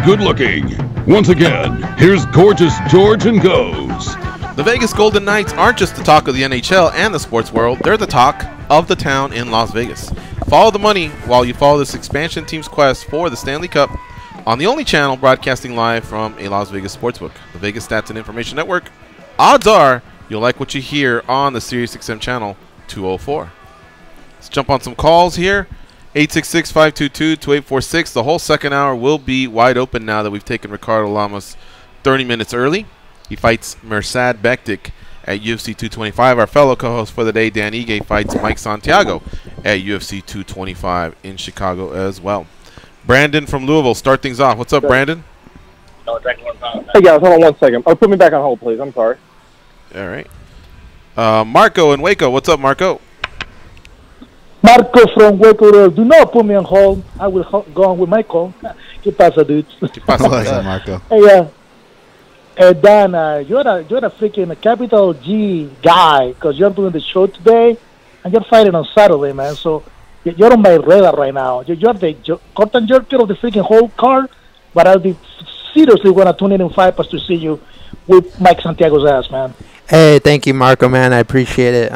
Good looking. Once again, here's gorgeous George and Goes. The Vegas Golden Knights aren't just the talk of the NHL and the sports world. They're the talk of the town in Las Vegas. Follow the money while you follow this expansion team's quest for the Stanley Cup. on the only channel broadcasting live from a Las Vegas sportsbook, the Vegas Stats and Information Network. Odds are you'll like what you hear on the SiriusXM channel 204. Let's jump on some calls here. 866-522-2846. The whole second hour will be wide open now that we've taken Ricardo Lamas 30 minutes early. He fights Mirsad Bektik at UFC 225. Our fellow co-host for the day, Dan Ige, fights Mike Santiago at UFC 225 in Chicago as well. Brandon from Louisville, start things off. What's up, Brandon? Hey, guys, hold on 1 second. Put me back on hold, please. I'm sorry. All right. Marco in Waco. What's up, Marco? Marco from Waco. Do not put me on hold. I will go on with my call. ¿Qué pasa, dudes? ¿Qué pasa, Marco? Hey, Dan, you're a freaking capital G guy because you're doing the show today and you're fighting on Saturday, man. So you're on my radar right now. You're the curtain jerker of the freaking whole card, but I'll be seriously going to tune in 5 hours to see you with Mike Santiago's ass, man. Hey, thank you, Marco, man. I appreciate it.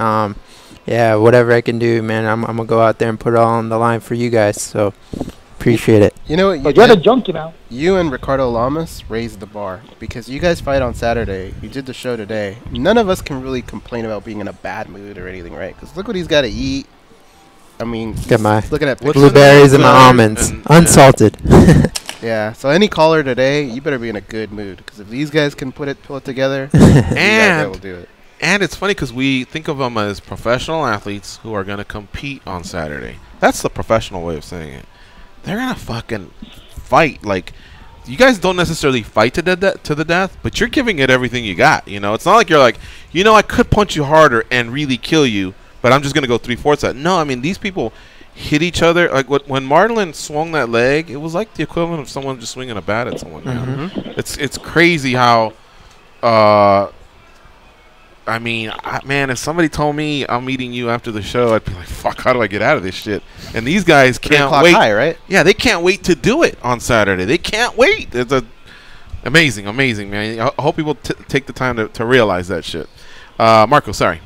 Yeah, whatever I can do, man, I'm going to go out there and put it all on the line for you guys. So appreciate it. You know what? You're the junkie now. You and Ricardo Lamas raised the bar because you guys fight on Saturday. You did the show today. None of us can really complain about being in a bad mood or anything, right? Because look what he's got to eat. I mean, Get my looking at blueberries and my almonds, unsalted. Yeah, so any caller today, you better be in a good mood because if these guys can pull it together, and will do it. And it's funny because we think of them as professional athletes who are going to compete on Saturday. That's the professional way of saying it. They're going to fucking fight. Like, you guys don't necessarily fight to the death, but you're giving it everything you got. You know, it's not like you're like, you know, I could punch you harder and really kill you, but I'm just going to go 3/4 that. No, I mean, these people hit each other. Like, when Marlon swung that leg, it was like the equivalent of someone just swinging a bat at someone. It's crazy how... I mean, man, if somebody told me I'm meeting you after the show, I'd be like, fuck, how do I get out of this shit? And these guys can't wait. High, right? Yeah, they can't wait to do it on Saturday. They can't wait. It's amazing, man. I hope people take the time to realize that shit. Marco, sorry.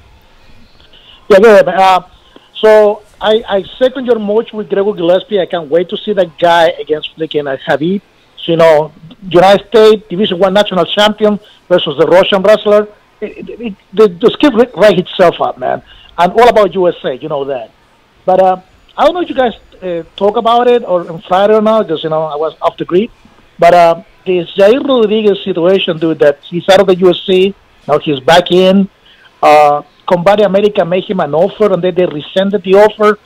Yeah, go ahead. So I second your motion with Gregor Gillespie. I can't wait to see that guy against freaking Khabib. So, you know, United States Division 1 national champion versus the Russian wrestler. The skip right itself up, man. And all about USA, you know that. But I don't know if you guys talk about it or on Friday or not, because, you know, I was off the grid. But this Jair Rodriguez situation, dude, that he's out of the UFC, now he's back in. Combate America made him an offer, and then they rescinded the offer.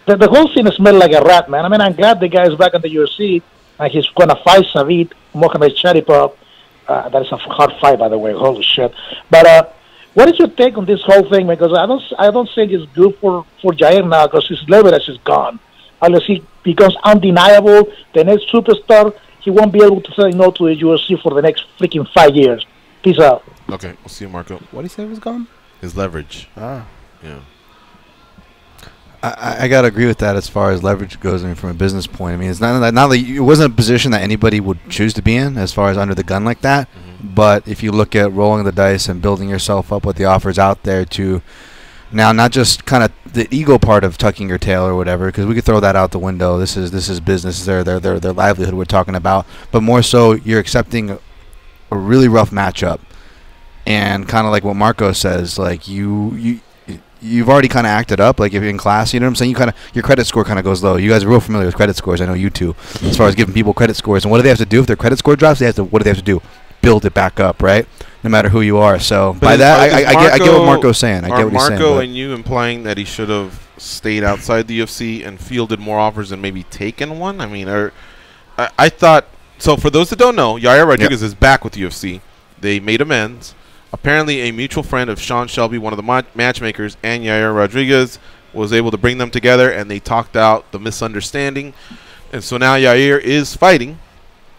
The whole thing smelled like a rat, man. I mean, I'm glad the guy is back in the UFC, and he's going to fight Savit Mohamed Sharipov. That is a hard fight, by the way. Holy shit! But what is your take on this whole thing? Because I don't think it's good for Jair now because his leverage is gone. Unless he becomes undeniable, the next superstar, he won't be able to say no to the UFC for the next freaking 5 years. Peace out. Okay, we'll see you, Marco. What did he say was gone? His leverage. Ah, yeah. I gotta agree with that as far as leverage goes. I mean, from a business point, I mean, it's not like it wasn't a position that anybody would choose to be in as far as under the gun like that. But if you look at rolling the dice and building yourself up with the offers out there to now, not just kind of the ego part of tucking your tail or whatever, because we could throw that out the window. This is business. Their livelihood we're talking about, but more so you're accepting a really rough matchup, and kind of like what Marco says, like you've already kind of acted up, like if you're in class, you know what I'm saying? Your credit score kind of goes low. You guys are real familiar with credit scores. I know you two, as far as giving people credit scores. And what do they have to do if their credit score drops? What do they have to do? Build it back up, right? No matter who you are. So by that, I get what Marco's saying. I get what he's saying. Marco and you implying that he should have stayed outside the UFC and fielded more offers and maybe taken one? I mean, I thought so. For those that don't know, Yair Rodriguez is back with the UFC. They made amends. Apparently, a mutual friend of Sean Shelby, one of the matchmakers, and Yair Rodriguez was able to bring them together, and they talked out the misunderstanding. And so now Yair is fighting.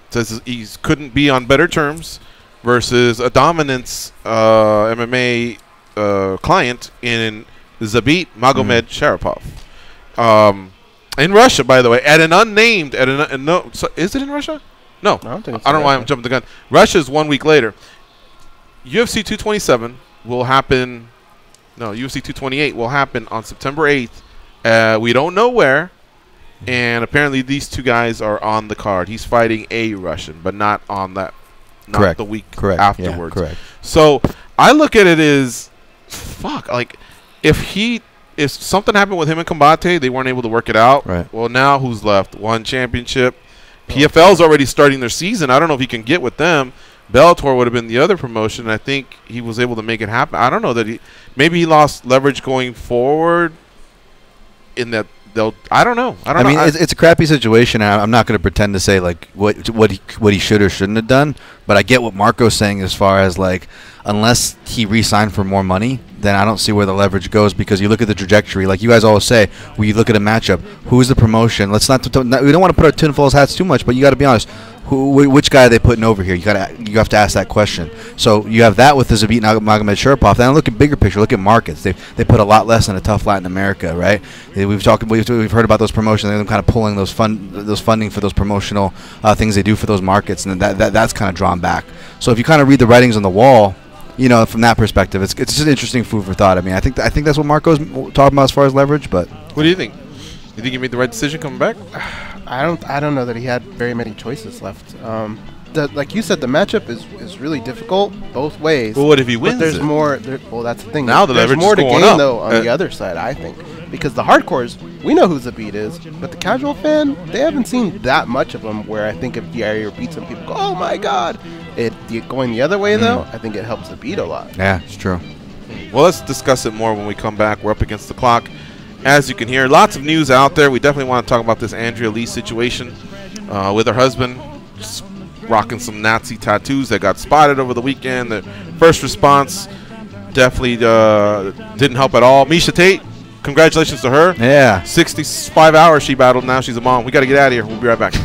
Says he couldn't be on better terms versus a dominance MMA client in Zabit Magomed Sharipov. In Russia, by the way, at an unnamed, is it in Russia? No. I don't know why I'm jumping the gun. Russia's 1 week later. UFC 227 will happen. No, UFC 228 will happen on September 8th. We don't know where. And apparently these two guys are on the card. He's fighting a Russian, but not on that. Not Correct. the week Correct. afterwards. Yeah, correct. So I look at it as, fuck, like if something happened with him and Combate, they weren't able to work it out. Right. Well, now who's left? One championship. PFL's already starting their season. I don't know if he can get with them. Bellator would have been the other promotion, and I think he was able to make it happen. I don't know that maybe he lost leverage going forward in that I don't know. I mean, it's a crappy situation. I'm not going to pretend to say like what he should or shouldn't have done, but I get what Marco's saying as far as like unless he re-signed for more money, then I don't see where the leverage goes because you look at the trajectory. Like you guys always say, when you look at a matchup, who's the promotion? Let's not. We don't want to put our tinfoil hats too much, but you got to be honest. Which guy are they putting over here? You have to ask that question. So you have that with the Zabit Magomed Sharapov. Then look at bigger picture. Look at markets. They put a lot less in a tough Latin America, right? We've heard about those promotions. They're kind of pulling those funding for those promotional things they do for those markets, and that's kind of drawn back. So if you kind of read the writings on the wall, you know, from that perspective, it's just an interesting food for thought. I mean, I think that's what Marco's talking about as far as leverage. But what do you think? You think he made the right decision coming back? I don't know that he had very many choices left. Like you said, the matchup is really difficult both ways. Well, what if he wins? But there's it? more. Well, that's the thing. Now the there's leverage more is to going gain up. though on the other side, I think, because the hardcores, we know who Zabit is, but the casual fan, they haven't seen that much of him. Where I think if Yair beats him, people go, "Oh my God!" Going the other way though, I think it helps Zabit a lot. Yeah, it's true. Well, let's discuss it more when we come back. We're up against the clock. As you can hear, lots of news out there. We definitely want to talk about this Andrea Lee situation with her husband, just rocking some Nazi tattoos that got spotted over the weekend. The first response definitely didn't help at all. Misha Tate, congratulations to her. Yeah. 65 hours she battled. Now she's a mom. We got to get out of here. We'll be right back.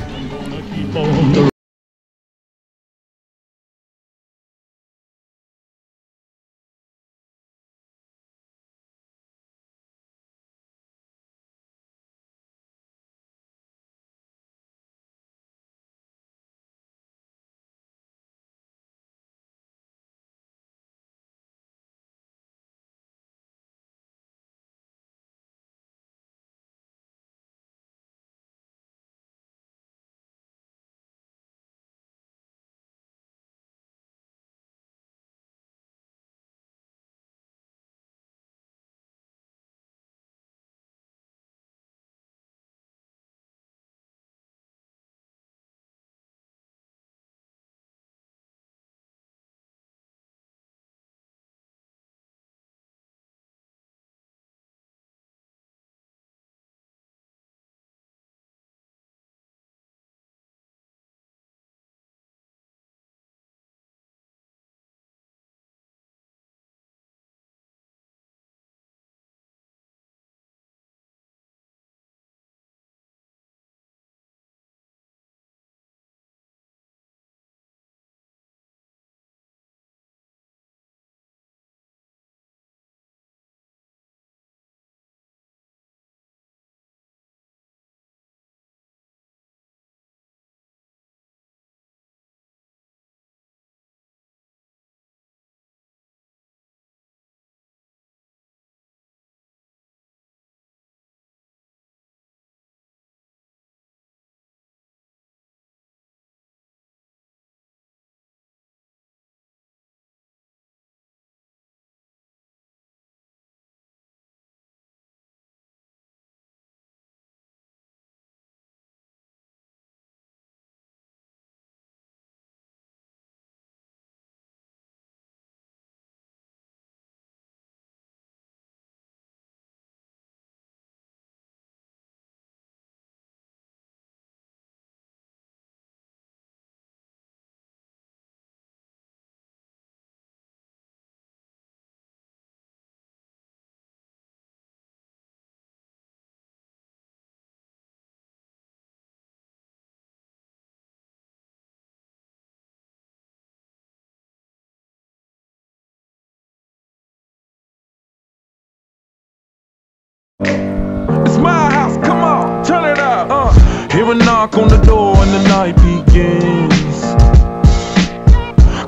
It's my house, come on, turn it up. Hear a knock on the door and the night begins.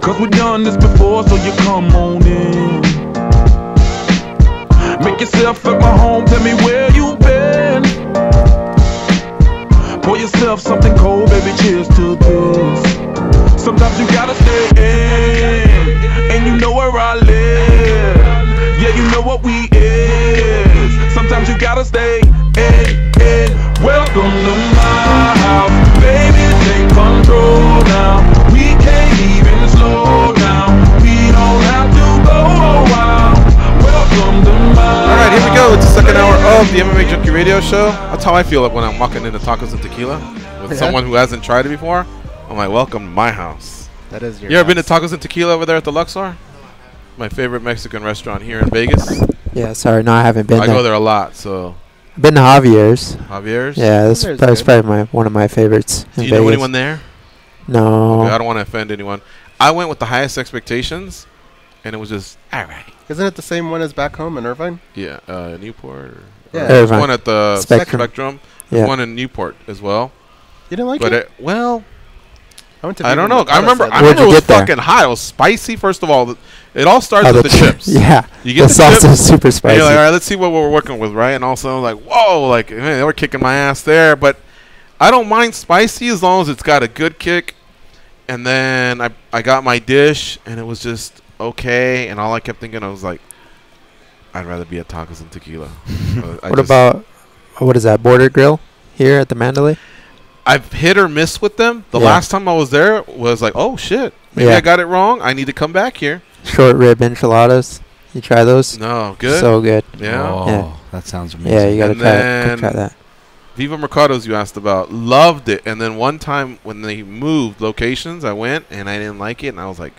Cause we've done this before, so you come on in. Make yourself at my home, tell me where you been. Pour yourself something cold, baby, cheers to this. Sometimes you gotta stay in, and you know where I live. Yeah, you know what we is. Sometimes you gotta stay in. Welcome to my house, baby, take control now. We can't even slow down. We don't have to go a while. Welcome to my All right, here we go. It's the second hour of the MMA Junkie Radio Show. That's how I feel like when I'm walking into Tacos and Tequila with someone who hasn't tried it before. I'm like, welcome to my house. That is your You ever been to Tacos and Tequila over there at the Luxor? My favorite Mexican restaurant here in Vegas. Yeah, sorry, no, I haven't been I there. go there a lot, so. I've been to Javier's. Javier's? Yeah, that's probably one of my favorites in Do you Vegas. know anyone there? No. Okay, I don't want to offend anyone. I went with the highest expectations, and it was just, all right. Isn't it the same one as back home in Irvine? Yeah, Newport. Yeah. There's one at the Spectrum. There's Yeah. one in Newport as well. You didn't like but it? Well, I went to I don't Viva know. I remember Where'd it you was get there? fucking hot. It was spicy. First of all, it all starts Oh, with the chips. Yeah. You get The sauce chips, is super and spicy. you're like, all right, let's see what we're working with, right? And also, like, whoa, like, man, they were kicking my ass there. But I don't mind spicy as long as it's got a good kick. And then I got my dish, and it was just okay. And all I kept thinking, I was like, I'd rather be at Tacos and Tequila. What about, what is that, Border Grill here at the Mandalay? I've hit or miss with them. The Yeah. last time I was there was like, oh, shit. Maybe Yeah. I got it wrong. I need to come back here. Short rib enchiladas. You try those? No, good. So good. Yeah. Oh, Yeah. that sounds amazing. Yeah, you got to And try, then try that. Viva Mercados you asked about. Loved it. And then one time when they moved locations, I went and I didn't like it. And I was like,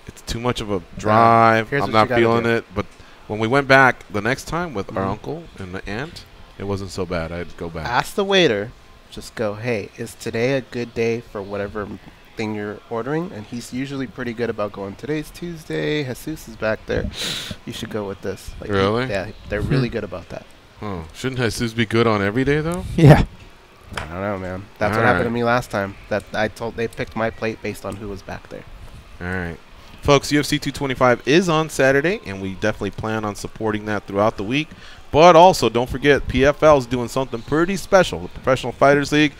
it's too much of a drive. Here's I'm what not you gotta feeling do. it. But when we went back the next time with our uncle and the aunt, it wasn't so bad. I'd go back. Ask the waiter. Just go, hey, is today a good day for whatever thing you're ordering? And he's usually pretty good about going, today's Tuesday. Jesus is back there. You should go with this. Like, Really? Yeah, they're really good about that. Oh, shouldn't Jesus be good on every day, though? Yeah. I don't know, man. That's All what happened right. to me last time. That they picked my plate based on who was back there. All right. Folks, UFC 225 is on Saturday, and we definitely plan on supporting that throughout the week. But also, don't forget, PFL is doing something pretty special. The Professional Fighters League,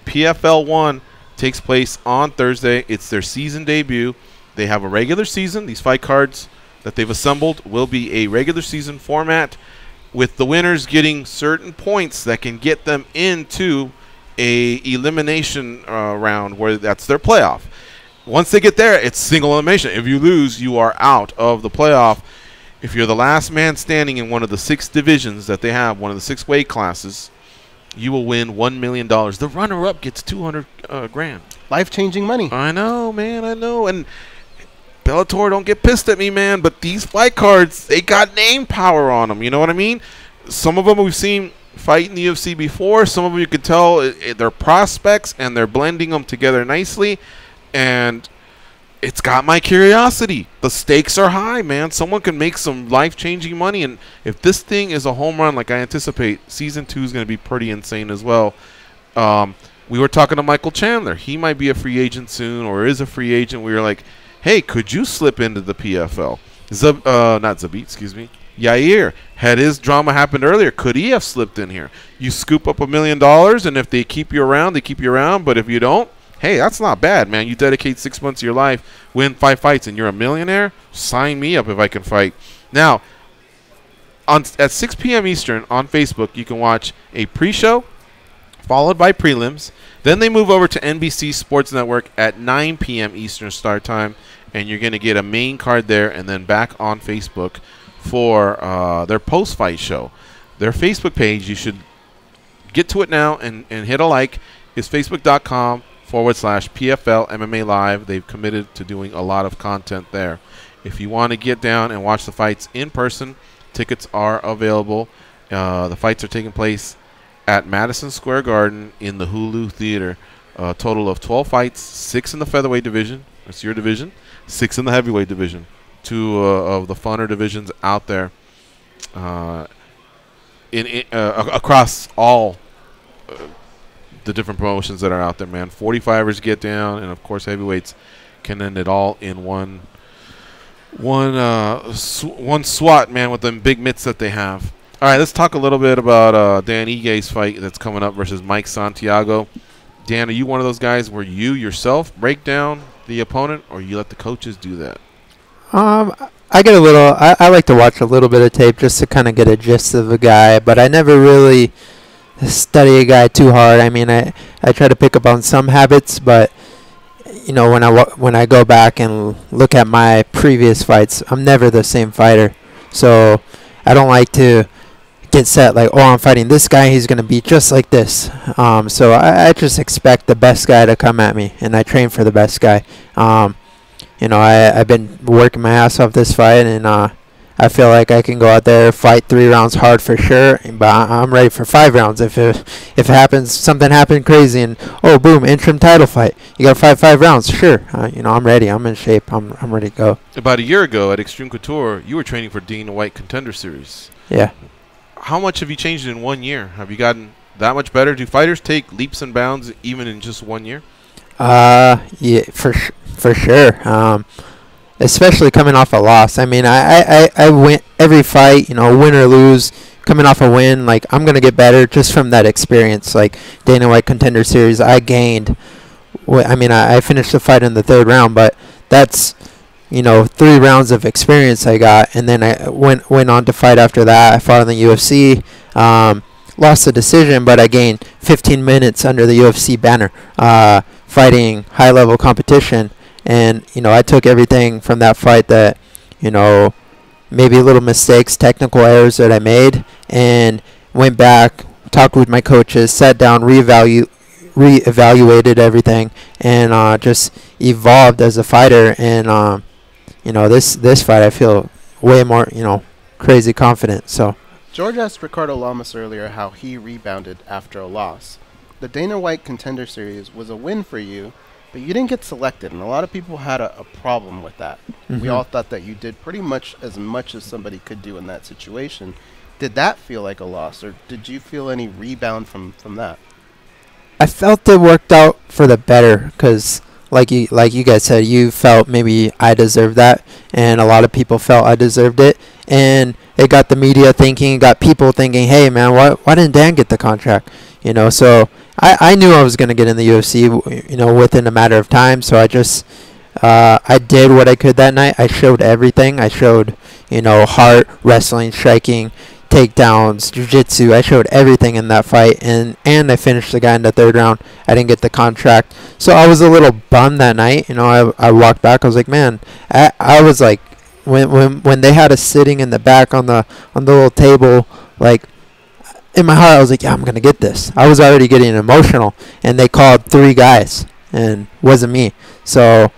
PFL 1, takes place on Thursday. It's their season debut. They have a regular season. These fight cards that they've assembled will be a regular season format, with the winners getting certain points that can get them into a elimination round where that's their playoff. Once they get there, it's single elimination. If you lose, you are out of the playoff. If you're the last man standing in one of the 6 divisions that they have, one of the 6 weight classes, you will win $1 million. The runner-up gets $200 grand. Life-changing money. I know, man. I know. And Bellator, don't get pissed at me, man. But these fight cards, they got name power on them. You know what I mean? Some of them we've seen fight in the UFC before. Some of them you can tell they're prospects, and they're blending them together nicely. And it's got my curiosity. The stakes are high, man. Someone can make some life-changing money. And if this thing is a home run like I anticipate, Season 2 is going to be pretty insane as well. We were talking to Michael Chandler. He might be a free agent soon or is a free agent. We were like, hey, could you slip into the PFL? Not Zabit, excuse me. Yair, had his drama happened earlier, could he have slipped in here? You scoop up $1 million, and if they keep you around, they keep you around. But if you don't, hey, that's not bad, man. You dedicate 6 months of your life, win 5 fights, and you're a millionaire? Sign me up if I can fight. Now, at 6 p.m. Eastern on Facebook, you can watch a pre-show followed by prelims. Then they move over to NBC Sports Network at 9 p.m. Eastern start time, and you're going to get a main card there and then back on Facebook for their post-fight show. Their Facebook page, you should get to it now and hit a like, is facebook.com/PFL MMA Live. They've committed to doing a lot of content there. If you want to get down and watch the fights in person, tickets are available. The fights are taking place at Madison Square Garden in the Hulu Theater. A total of 12 fights, 6 in the featherweight division. That's your division. 6 in the heavyweight division. 2 of the funner divisions out there across all the different promotions that are out there, man. 45ers get down, and of course heavyweights can end it all in one SWAT, man, with them big mitts that they have. All right, let's talk a little bit about Dan Igue's fight that's coming up versus Mike Santiago. Dan, are you one of those guys where you yourself break down the opponent, or you let the coaches do that? I get a little. I like to watch a little bit of tape just to kind of get a gist of a guy, but I never really study a guy too hard. I mean, I try to pick up on some habits, but you know, when I go back and look at my previous fights, I'm never the same fighter. So I don't like to get set like, oh, I'm fighting this guy, he's going to be just like this. So I just expect the best guy to come at me, and I train for the best guy. You know, I've been working my ass off this fight, and I feel like I can go out there, fight 3 rounds hard for sure, but I'm ready for 5 rounds. If it happens, something happened crazy, and oh, boom, interim title fight. You got to fight 5 rounds, sure. You know, I'm ready. I'm in shape. I'm ready to go. About a year ago at Extreme Couture, you were training for Dana White Contender Series. Yeah. How much have you changed in 1 year? Have you gotten that much better? Do fighters take leaps and bounds even in just 1 year? Yeah, for sure. Especially coming off a loss. I mean, I win every fight, you know, win or lose, coming off a win, like, I'm going to get better just from that experience. Like, Dana White Contender Series, I gained. I mean, I finished the fight in the 3rd round, but that's, you know, 3 rounds of experience I got, and then I went on to fight after that. I fought in the UFC, lost the decision, but I gained 15 minutes under the UFC banner, fighting high-level competition. And, you know, I took everything from that fight that, you know, maybe little mistakes, technical errors that I made, and went back, talked with my coaches, sat down, reevaluated everything, and just evolved as a fighter. And, you know, this fight I feel way more, you know, crazy confident. So George asked Ricardo Lamas earlier how he rebounded after a loss. The Dana White Contender Series was a win for you, but you didn't get selected, and a lot of people had a problem with that. We all thought that you did pretty much as somebody could do in that situation. Did that feel like a loss, or did you feel any rebound from that? I felt it worked out for the better, because like you guys said, you felt maybe I deserved that, and a lot of people felt I deserved it, and it got the media thinking, got people thinking, hey man, why didn't Dan get the contract? You know, so I knew I was going to get in the UFC, you know, within a matter of time. So I just, I did what I could that night. I showed everything. I showed, you know, heart, wrestling, striking, takedowns, jiu-jitsu. I showed everything in that fight, and I finished the guy in the 3rd round. I didn't get the contract. So I was a little bummed that night. You know, I walked back. I was like, man, I was like, when they had us sitting in the back on the little table, like, in my heart, I was like, yeah, I'm going to get this. I was already getting emotional, and they called 3 guys, and wasn't me. So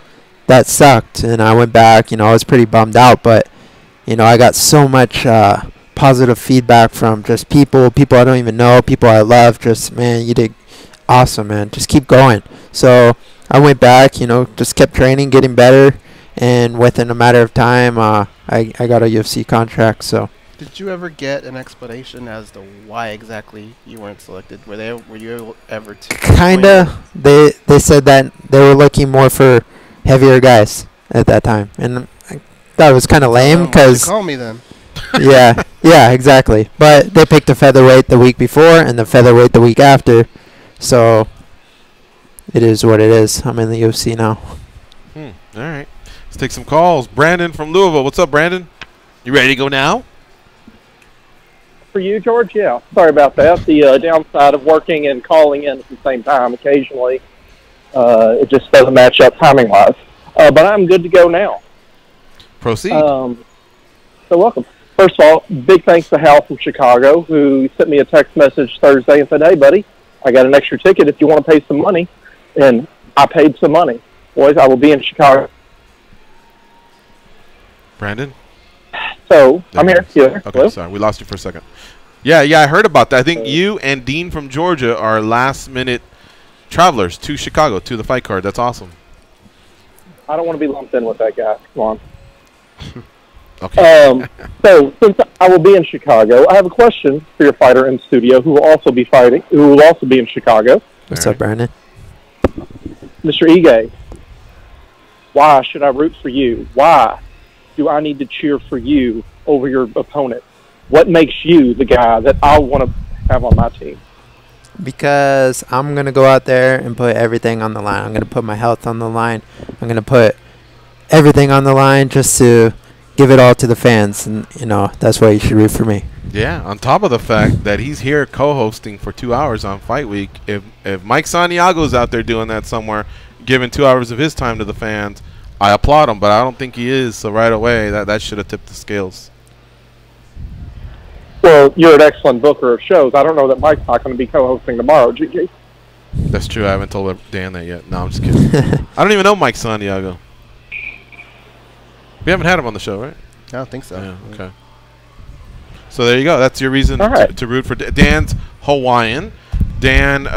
that sucked, and I went back. You know, I was pretty bummed out, but, you know, I got so much positive feedback from just people I don't even know, people I love. Just, man, you did awesome, man. Just keep going. So I went back, you know, just kept training, getting better, and within a matter of time, I got a UFC contract, so. Did you ever get an explanation as to why exactly you weren't selected? Were you ever to kinda? They said that they were looking more for heavier guys at that time, and I thought it was kind of lame because call me then. yeah, exactly. But they picked a featherweight the week before and the featherweight the week after, so it is what it is. I'm in the UFC now. All right, let's take some calls. Brandon from Louisville. What's up, Brandon? You ready to go now? For you, George? Yeah. Sorry about that. The downside of working and calling in at the same time occasionally, it just doesn't match up timing-wise. But I'm good to go now. Proceed. So welcome. First of all, big thanks to Hal from Chicago, who sent me a text message Thursday and said, hey, buddy, I got an extra ticket if you want to pay some money. And I paid some money. Boys, I will be in Chicago. Brandon? So, I'm here. Okay, hello? Sorry. We lost you for a second. Yeah, I heard about that. I think you and Dean from Georgia are last-minute travelers to Chicago, to the fight card. That's awesome. I don't want to be lumped in with that guy. Come on. Okay. So, since I will be in Chicago, I have a question for your fighter in studio who will also be in Chicago. What's up, Brandon? Mr. Ige, why should I root for you? Why do I need to cheer for you over your opponent? What makes you the guy that I want to have on my team? Because I'm going to go out there and put everything on the line. I'm going to put my health on the line. I'm going to put everything on the line just to give it all to the fans. And, you know, that's why you should root for me. Yeah, on top of the fact that he's here co-hosting for 2 hours on Fight Week. If Mike Santiago's out there doing that somewhere, giving 2 hours of his time to the fans, I applaud him, but I don't think he is. So right away, that should have tipped the scales. Well, you're an excellent booker of shows. I don't know that Mike's not going to be co-hosting tomorrow, GG. That's true. I haven't told Dan that yet. No, I'm just kidding. I don't even know Mike Santiago. We haven't had him on the show, right? I don't think so. Yeah, okay. So there you go. That's your reason to root for Dan's Hawaiian. Dan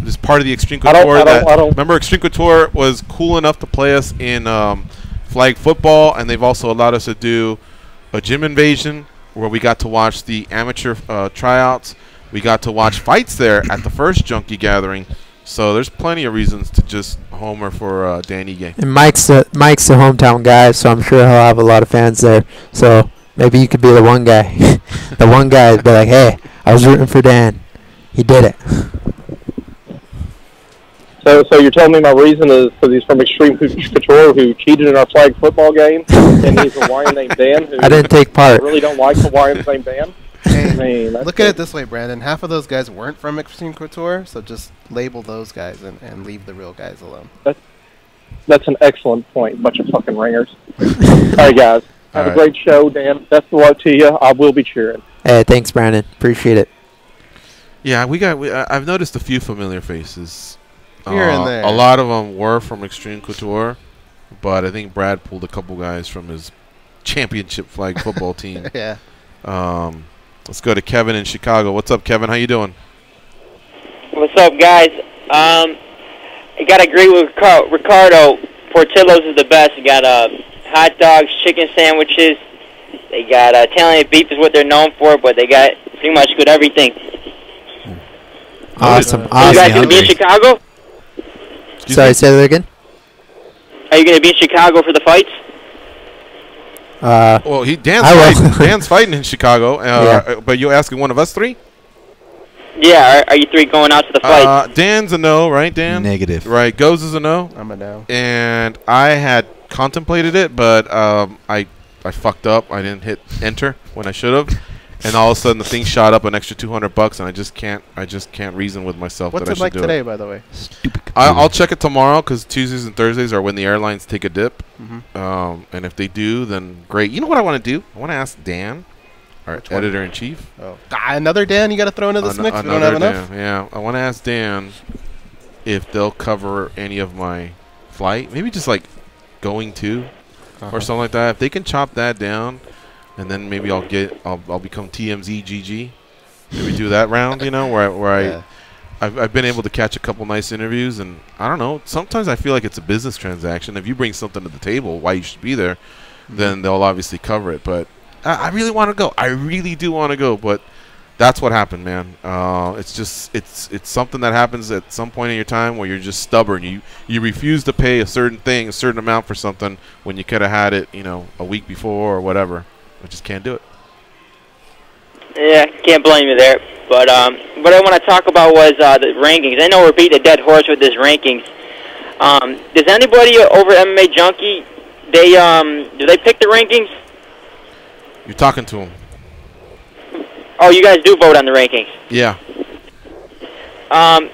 is part of the Extreme Couture. Remember, Extreme Couture was cool enough to play us in flag football, and they've also allowed us to do a gym invasion where we got to watch the amateur tryouts. We got to watch fights there at the first Junkie gathering. So there's plenty of reasons to just homer for Dan Ige. And Mike's the hometown guy, so I'm sure he'll have a lot of fans there. So maybe you could be the one guy. The one guy be like, hey, I was rooting for Dan. He did it. So you're telling me my reason is because he's from Extreme Couture who cheated in our flag football game, and he's a Hawaiian named Dan who I didn't take part. Really don't like Hawaiians named Dan? Hey, look at it this way, Brandon. Half of those guys weren't from Extreme Couture, so just label those guys and leave the real guys alone. That's an excellent point. Bunch of fucking ringers. All right, guys. Have a great show, Dan. Best of luck to you. I will be cheering. Hey, thanks, Brandon. Appreciate it. Yeah, I've noticed a few familiar faces. Here and there. A lot of them were from Extreme Couture, but I think Brad pulled a couple guys from his championship flag football team. Yeah. Let's go to Kevin in Chicago. What's up, Kevin? How you doing? What's up, guys? I got to agree with Ricardo. Portillo's is the best. You got hot dogs, chicken sandwiches. They got Italian beef is what they're known for, but they got pretty much good everything. Awesome. You guys going to be in Chicago? Sorry, say that again? Are you going to be in Chicago for the fights? Well, Dan's fighting in Chicago, Yeah. But you're asking one of us three? Yeah, are you three going out to the fight? Dan's a no, right, Dan? Negative. Right, Goes is a no. I'm a no. And I had contemplated it, but I fucked up. I didn't hit enter when I should have, and all of a sudden the thing shot up an extra $200, and I just can't reason with myself. What's that I it should like do today, it. by the way? I'll check it tomorrow because Tuesdays and Thursdays are when the airlines take a dip. And if they do, then great. You know what I want to do? I want to ask Dan, our editor-in-chief. Oh, another Dan you got to throw into this mix? We don't have enough? Dan, yeah, I want to ask Dan if they'll cover any of my flight. Maybe just like going to or something like that. If they can chop that down, and then maybe I'll become TMZ GG. Maybe do that round, you know, where I've been able to catch a couple nice interviews, and I don't know. Sometimes I feel like it's a business transaction. If you bring something to the table, why you should be there, then they'll obviously cover it. But I really want to go. I really do want to go. But that's what happened, man. It's just it's something that happens at some point in your time where you're just stubborn. You refuse to pay a certain amount for something when you could have had it, you know, a week before or whatever. I just can't do it. Yeah, can't blame you there. But what I want to talk about was the rankings. I know we're beating a dead horse with this rankings. Does anybody over MMAjunkie, do they pick the rankings? You're talking to them. Oh, you guys do vote on the rankings. Yeah.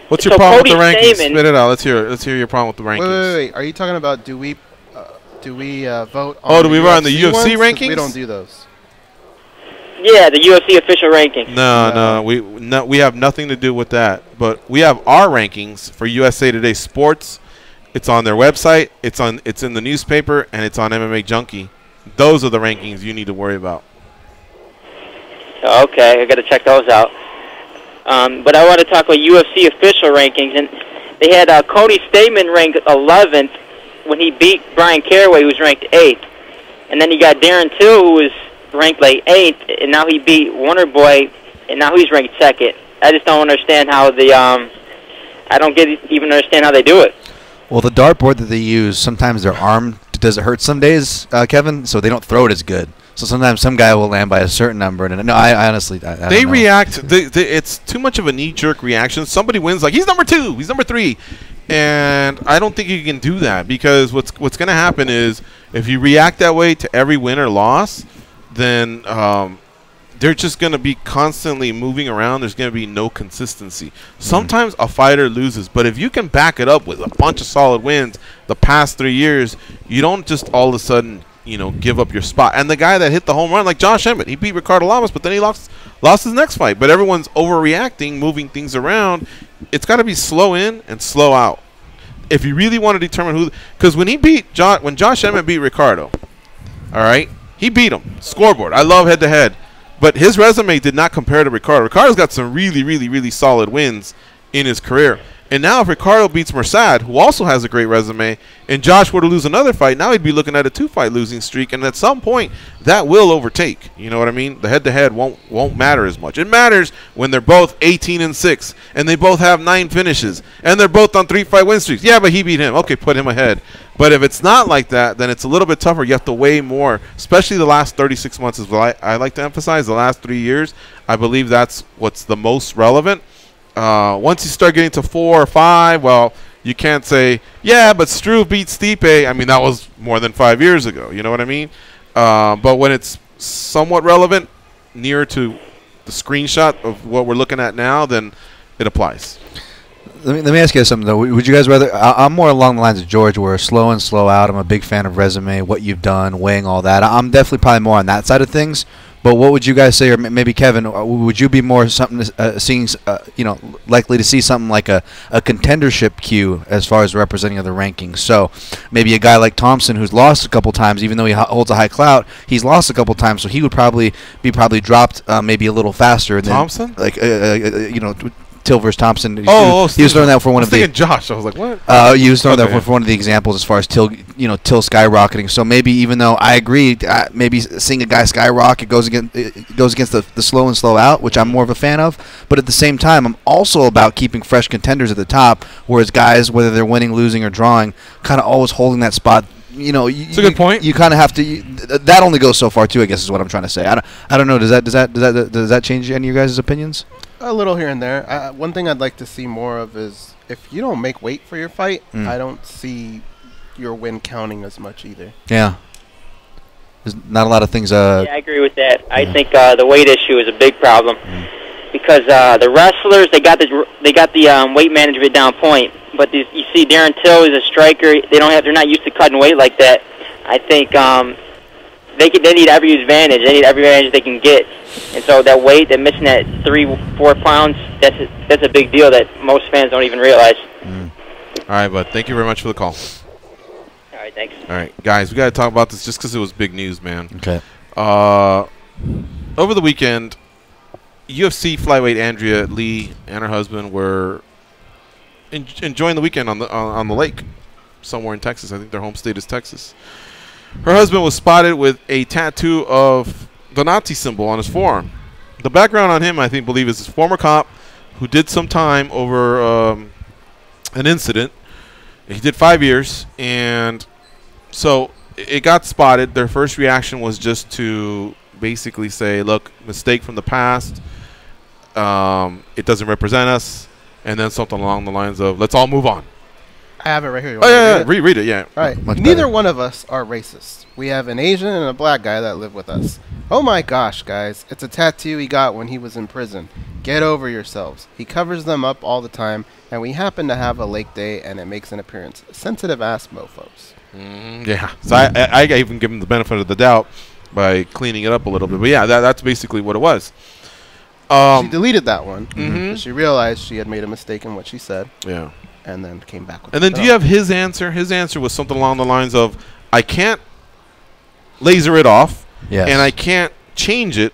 What's your problem with the rankings? Spit it out. Let's hear your problem with the rankings. Wait. Are you talking about do we vote on Oh, do we vote on the UFC ones? rankings? We don't do those. Yeah, the UFC official rankings. No, we have nothing to do with that. But we have our rankings for USA Today Sports. It's on their website. It's in the newspaper, and it's on MMAjunkie. Those are the rankings you need to worry about. Okay, I got to check those out. But I want to talk about UFC official rankings, and they had Cody Stamen ranked 11th when he beat Brian Caraway, who was ranked 8th, and then you got Darren Till, who was ranked like 8th, and now he beat Wonderboy, and now he's ranked 2nd. I just don't understand how even understand how they do it. Well, the dartboard that they use, sometimes their arm does it hurt some days, Kevin, so they don't throw it as good. So sometimes some guy will land by a certain number, and no, I honestly, I they don't know. react. It's too much of a knee-jerk reaction. Somebody wins, like he's number 2, he's number 3, and I don't think you can do that, because what's going to happen is if you react that way to every win or loss, then they're just going to be constantly moving around. There's going to be no consistency. Sometimes a fighter loses, but if you can back it up with a bunch of solid wins the past 3 years, you don't just all of a sudden, give up your spot. And the guy that hit the home run, like Josh Emmett, he beat Ricardo Lamas, but then he lost his next fight. But everyone's overreacting, moving things around. It's got to be slow in and slow out. If you really want to determine who, because when Josh Emmett beat Ricardo, all right, he beat him. Scoreboard. I love head-to-head. But his resume did not compare to Ricardo. Ricardo's got some really, really, really solid wins in his career. And now if Ricardo beats Merced, who also has a great resume, and Josh were to lose another fight, now he'd be looking at a 2-fight losing streak. And at some point, that will overtake. You know what I mean? The head-to-head won't matter as much. It matters when they're both 18-6, and they both have 9 finishes, and they're both on 3-fight win streaks. Yeah, but he beat him. Okay, put him ahead. But if it's not like that, then it's a little bit tougher. You have to weigh more, especially the last 36 months is what I like to emphasize. The last 3 years, I believe that's what's the most relevant. Once you start getting to 4 or 5, well, you can't say, yeah, but Struve beat Stipe. I mean, that was more than 5 years ago. You know what I mean? But when it's somewhat relevant, near to the screenshot of what we're looking at now, then it applies. Let me ask you something, though. Would you guys rather... I'm more along the lines of George, where slow in, slow out. I'm a big fan of resume, what you've done, weighing all that. I'm definitely probably more on that side of things. But what would you guys say, or maybe Kevin, would you be more something seeing, likely to see something like a contendership queue as far as representing of the rankings? So maybe a guy like Thompson, who's lost a couple times, even though he holds a high clout, he's lost a couple times, so he would probably be dropped maybe a little faster. Than, Thompson, Till versus Thompson. He was throwing that for one of the. Josh, I was like, what? He was throwing that for one of the examples as far as Till skyrocketing. So maybe, even though I agree, maybe seeing a guy skyrocket goes against the slow and slow out, which I'm more of a fan of. But at the same time, I'm also about keeping fresh contenders at the top, whereas guys, whether they're winning, losing, or drawing, kind of always holding that spot. It's a good point. You kind of have to. That only goes so far too, I guess, is what I'm trying to say. I don't know. Does that change any of your guys' opinions? A little here and there. One thing I'd like to see more of is if you don't make weight for your fight, I don't see your win counting as much either. Yeah. There's not a lot of things. Yeah, I agree with that. I think the weight issue is a big problem because the wrestlers they got the weight management down point, but you see Darren Till is a striker. They're not used to cutting weight like that. I think they need every advantage. They need every advantage they can get. And so that weight, they're missing that 3-4 pounds. That's a big deal that most fans don't even realize. All right, bud. Thank you very much for the call. All right, thanks. All right, guys, we got to talk about this just because it was big news, man. Okay. Over the weekend, UFC flyweight Andrea Lee and her husband were enjoying the weekend on the lake somewhere in Texas. I think their home state is Texas. Her husband was spotted with a tattoo of the Nazi symbol on his forearm. The background on him, I believe, is his former cop who did some time over an incident. He did 5 years, and so it got spotted. Their first reaction was just to basically say, look, mistake from the past. It doesn't represent us. And then something along the lines of, let's all move on. I have it right here. Oh, yeah. Read it, yeah. All right. Neither one of us are racist. We have an Asian and a black guy that live with us. Oh my gosh, guys. It's a tattoo he got when he was in prison. Get over yourselves. He covers them up all the time, and we happen to have a lake day, and it makes an appearance. Sensitive-ass mofos. Yeah. So I even give him the benefit of the doubt by cleaning it up a little bit. But, yeah, that's basically what it was. She deleted that one. She realized she had made a mistake in what she said. Yeah. And then came back with it. And then do you have his answer? His answer was something along the lines of, I can't laser it off, and I can't change it.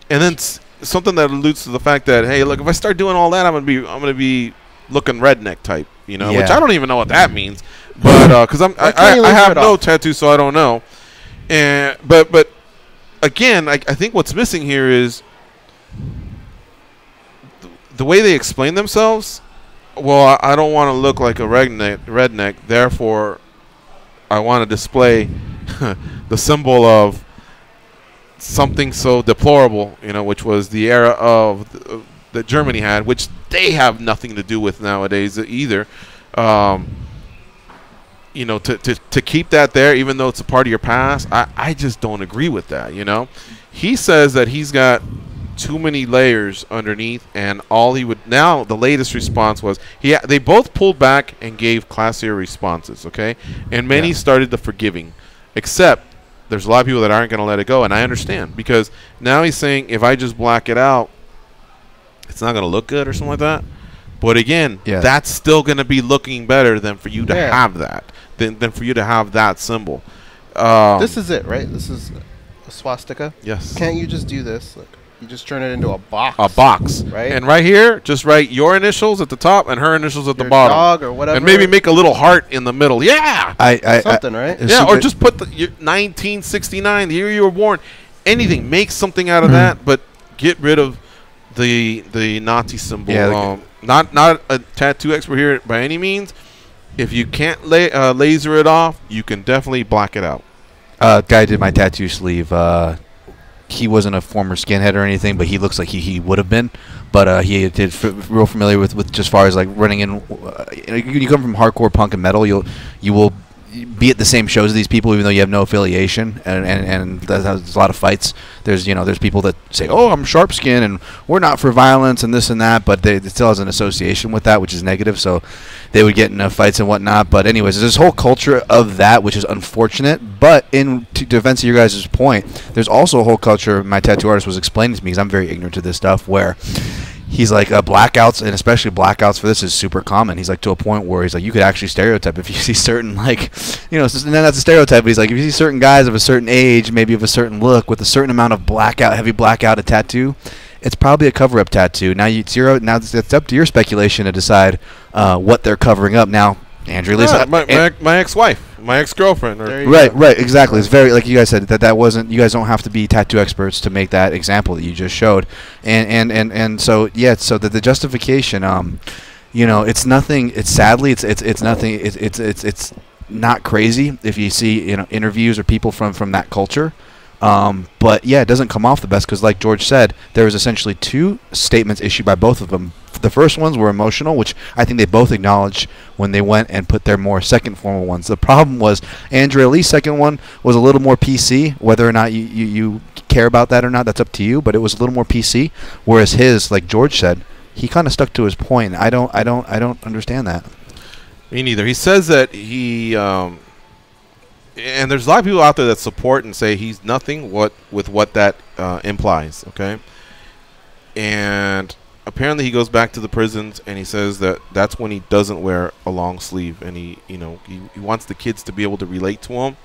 And then something that alludes to the fact that, hey, look, if I start doing all that, I'm gonna be looking redneck type, which I don't even know what that means. But because I have no tattoo, so I don't know. And but again, I think what's missing here is the way they explain themselves. Well, I don't want to look like a redneck, therefore I want to display the symbol of something so deplorable, which was the era of that Germany had, which they have nothing to do with nowadays either. To keep that there, even though it's a part of your past, I just don't agree with that. He says that he's got too many layers underneath, and all he would now. The latest response was they both pulled back and gave classier responses. Okay, and many started the forgiving, except there's a lot of people that aren't going to let it go, and I understand, because now he's saying if I just black it out, it's not going to look good or something like that. But again, that's still going to be looking better than for you to have that, than for you to have that symbol. This is it, right? This is a swastika. Yes. Can't you just do this? Look, you just turn it into a box. A box, right? And right here, just write your initials at the top and her initials at the bottom. Dog or whatever. And maybe make a little heart in the middle. Yeah. Something, right? Yeah, or just put the 1969, the year you were born. Anything. Make something out of that, but get rid of the Nazi symbol. Yeah, not a tattoo expert here by any means. If you can't laser it off, you can definitely black it out. Guy did my tattoo sleeve. He wasn't a former skinhead or anything, but he looks like he would have been. But he did real familiar with just as far as like running in. You come from hardcore punk and metal, you will be at the same shows as these people, even though you have no affiliation, and there's a lot of fights. There's people that say, "Oh, I'm sharp skin and we're not for violence and this and that," but it still has an association with that, which is negative. So they would get in fights and whatnot. But anyways, there's this whole culture of that, which is unfortunate. But in defense of your guys' point, there's also a whole culture. My tattoo artist was explaining to me, because I'm very ignorant to this stuff, where he's like, blackouts, and especially blackouts for this, is super common. He's like, to a point where he's like, you could actually stereotype if you see certain, like, and then that's a stereotype, but he's like, if you see certain guys of a certain age, maybe of a certain look, with a certain amount of heavy blackout, a tattoo, it's probably a cover-up tattoo. Now it's up to your speculation to decide what they're covering up. Now, Andrew, my ex-wife, my ex-girlfriend. Right, exactly. It's very, like you guys said, that wasn't. You guys don't have to be tattoo experts to make that example that you just showed, and so so the justification, it's nothing. It's sadly, it's nothing. It's not crazy if you see interviews or people from that culture. But it doesn't come off the best, because like George said, there was essentially two statements issued by both of them. The first ones were emotional, which I think they both acknowledged when they went and put their more second formal ones. The problem was Andrea Lee's second one was a little more PC. Whether or not you care about that or not, that's up to you, but it was a little more PC, whereas his, like George said, he kind of stuck to his point. I don't understand that. Me neither. He says that he and there's a lot of people out there that support and say he's nothing with what that implies, okay? And apparently he goes back to the prisons and he says that that's when he doesn't wear a long sleeve, and he wants the kids to be able to relate to him.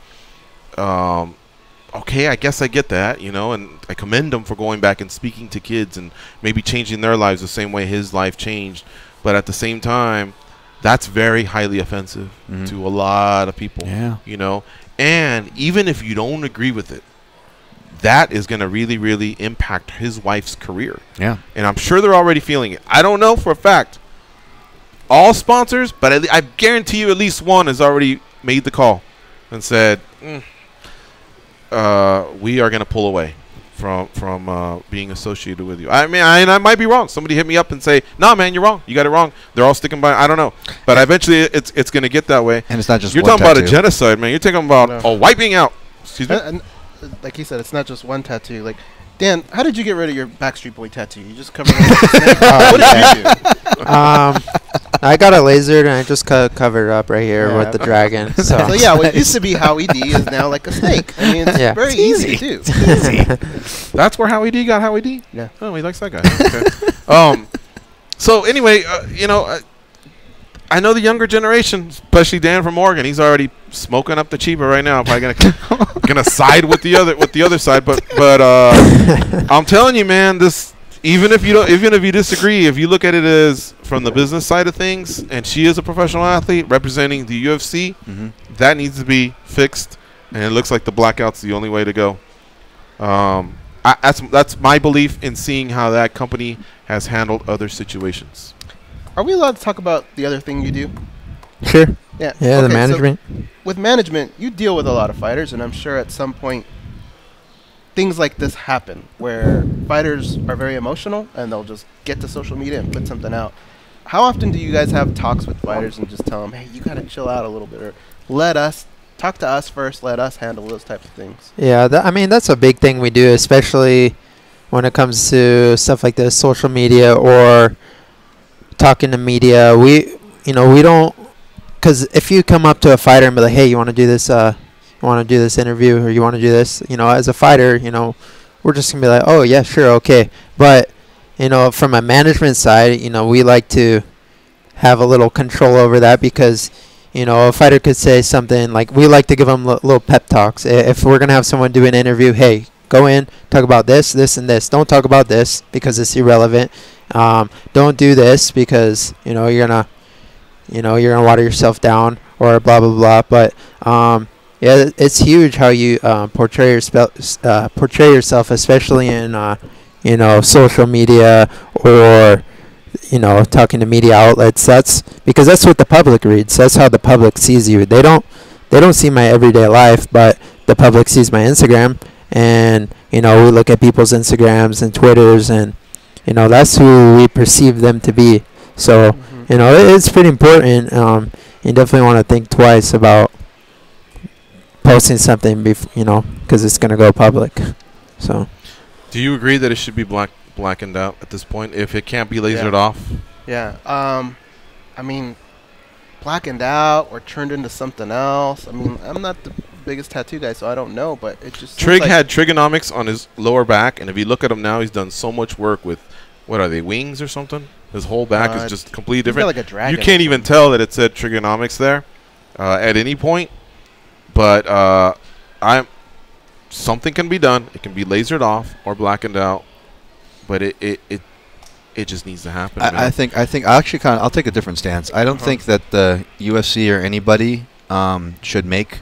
Okay, I guess I get that, and I commend him for going back and speaking to kids and maybe changing their lives the same way his life changed. But at the same time, that's very highly offensive to a lot of people. Yeah. And even if you don't agree with it, that is going to really, really impact his wife's career. Yeah. And I'm sure they're already feeling it. I don't know for a fact all sponsors, but I guarantee you at least one has already made the call and said, we are going to pull away from being associated with you. I mean, I might be wrong. Somebody hit me up and say, "No, man, you're wrong. You got it wrong." They're all sticking by. I don't know, but eventually it's going to get that way. And it's not just you're talking about a genocide, man. You're talking about a wiping out. Excuse me. And like he said, it's not just one tattoo. Like, Dan, how did you get rid of your Backstreet Boy tattoo? You just covered it with a snake? What did you do? I got it lasered and I just covered it up right here with the dragon. So what used to be Howie D is now like a snake. I mean, it's very easy too. That's where Howie D got Howie D? Yeah. Oh, he likes that guy. Okay. So anyway, I know the younger generation, especially Dan from Oregon. He's already smoking up the Chiba right now. Probably gonna side with the other side. But I'm telling you, man, this. Even if you disagree, if you look at it as from the business side of things, and she is a professional athlete representing the UFC, that needs to be fixed, and it looks like the blackout's the only way to go. That's my belief in seeing how that company has handled other situations. Are we allowed to talk about the other thing you do? Sure. Yeah. Yeah, okay, the management. So with management, you deal with a lot of fighters, and I'm sure at some point things like this happen where fighters are very emotional and they'll just get to social media and put something out. How often do you guys have talks with fighters and just tell them, hey, you got to chill out a little bit, or let us talk to us first, let us handle those type of things? Yeah, I mean, that's a big thing we do, especially when it comes to stuff like this, social media or talking to media. We don't, because if you come up to a fighter and be like, hey, you want to do this interview, or you want to do this, as a fighter, we're just going to be like, oh, yeah, sure, okay. But, from a management side, we like to have a little control over that because, a fighter could say something like, we like to give them little pep talks. If we're going to have someone do an interview, hey, go in, talk about this, this, and this. Don't talk about this because it's irrelevant. Don't do this because, you're going to water yourself down or blah, blah, blah. But, yeah, it's huge how you portray yourself, especially in social media or talking to media outlets. That's because that's what the public reads. That's how the public sees you. They don't see my everyday life, but the public sees my Instagram, and we look at people's Instagrams and Twitters, and that's who we perceive them to be. So it's pretty important. You definitely want to think twice about posting something, because it's gonna go public. So, do you agree that it should be blackened out at this point if it can't be lasered off? Yeah. I mean, blackened out or turned into something else. I mean, I'm not the biggest tattoo guy, so I don't know, but it just Trig had trigonomics on his lower back, and if you look at him now, he's done so much work with, what are they, wings or something? His whole back is just completely different. Like a dragon. You can't even tell that it said trigonomics there at any point. But something can be done. It can be lasered off or blackened out, but it just needs to happen. I think I'll take a different stance. I don't think that the UFC or anybody should make,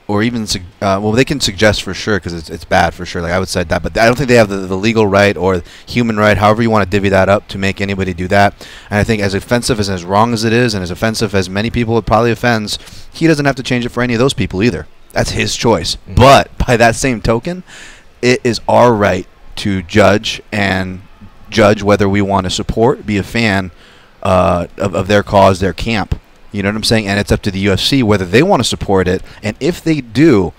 or even they can suggest for sure, because it's bad for sure. Like I would say that, but I don't think they have the legal right or human right, however you want to divvy that up, to make anybody do that. And I think as offensive and as wrong as it is, and as offensive as many people it probably offends, he doesn't have to change it for any of those people either. That's his choice. But by that same token, it is our right to judge whether we want to support, be a fan of their cause, their camp. You know what I'm saying? And it's up to the UFC whether they want to support it. And if they do,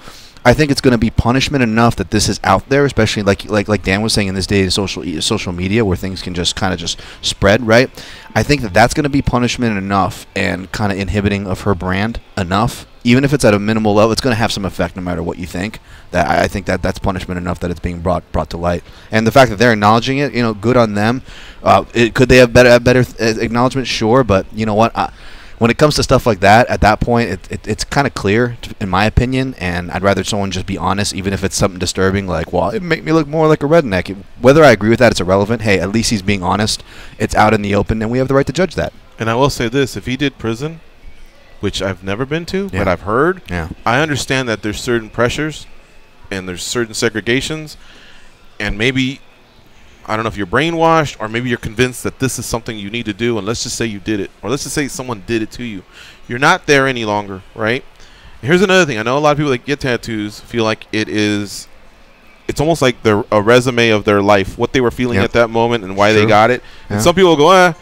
I think it's going to be punishment enough that this is out there, especially like Dan was saying, in this day of social media where things can just kind of just spread, right? I think that's going to be punishment enough and kind of inhibiting of her brand enough. Even if it's at a minimal level, it's going to have some effect no matter what you think. That I think that's punishment enough that it's being brought to light. And the fact that they're acknowledging it, good on them. Could they have better acknowledgement? Sure, but you know what? When it comes to stuff like that, at that point, it's kind of clear, in my opinion, and I'd rather someone just be honest, even if it's something disturbing, like, well, it make me look more like a redneck. Whether I agree with that, it's irrelevant. Hey, at least he's being honest. It's out in the open, and we have the right to judge that. And I will say this, if he did prison, which I've never been to, but I've heard, I understand that there's certain pressures, and there's certain segregations, and maybe, I don't know if you're brainwashed, or maybe you're convinced that this is something you need to do, and let's just say you did it, or let's just say someone did it to you. You're not there any longer, right? And here's another thing. I know a lot of people that get tattoos feel like it's almost like a resume of their life, what they were feeling at that moment and why they got it. And some people go,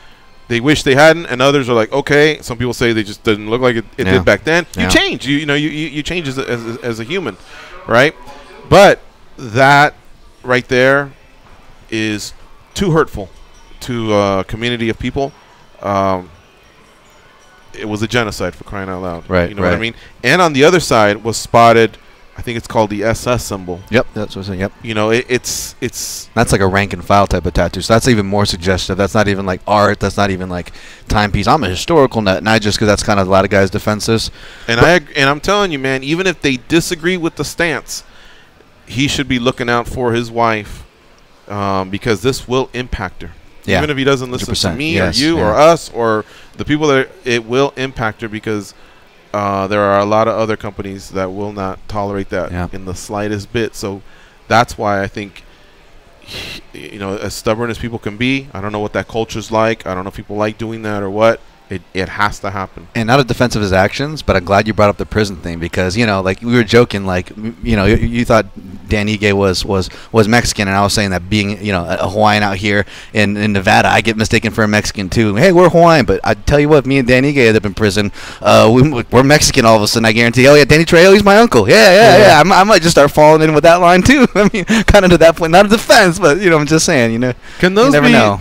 they wish they hadn't, and others are like, okay. Some people say they just didn't look like it did back then. You change. You change as a human, right? But that right there is too hurtful to a community of people. It was a genocide, for crying out loud. Right. You know what I mean? And on the other side was spotted, I think it's called the SS symbol. Yep, that's what I'm saying. Yep. It's that's like a rank and file type of tattoo. So that's even more suggestive. That's not even like art. That's not even like timepiece. I'm a historical nut, not just because that's kind of a lot of guys' defenses. And I'm telling you, man, even if they disagree with the stance, he should be looking out for his wife, because this will impact her. Yeah. Even if he doesn't listen to me yes, or you or us or the people it will impact her, because there are a lot of other companies that will not tolerate that in the slightest bit. So that's why I think, as stubborn as people can be, I don't know what that culture's like. I don't know if people like doing that or what. It has to happen. And not a defense of his actions, but I'm glad you brought up the prison thing because, you know, like we were joking, like, you know, you thought Dan Ige was Mexican, and I was saying that being, you know, a Hawaiian out here in Nevada, I get mistaken for a Mexican too. Hey, we're Hawaiian, but I tell you what, me and Dan Ige end up in prison. We're Mexican all of a sudden, I guarantee. Oh, yeah, Danny Trejo, he's my uncle. Yeah. I might just start falling in with that line too. I mean, kind of to that point, not a defense, but, you know, I'm just saying, you know. Can those you never be know.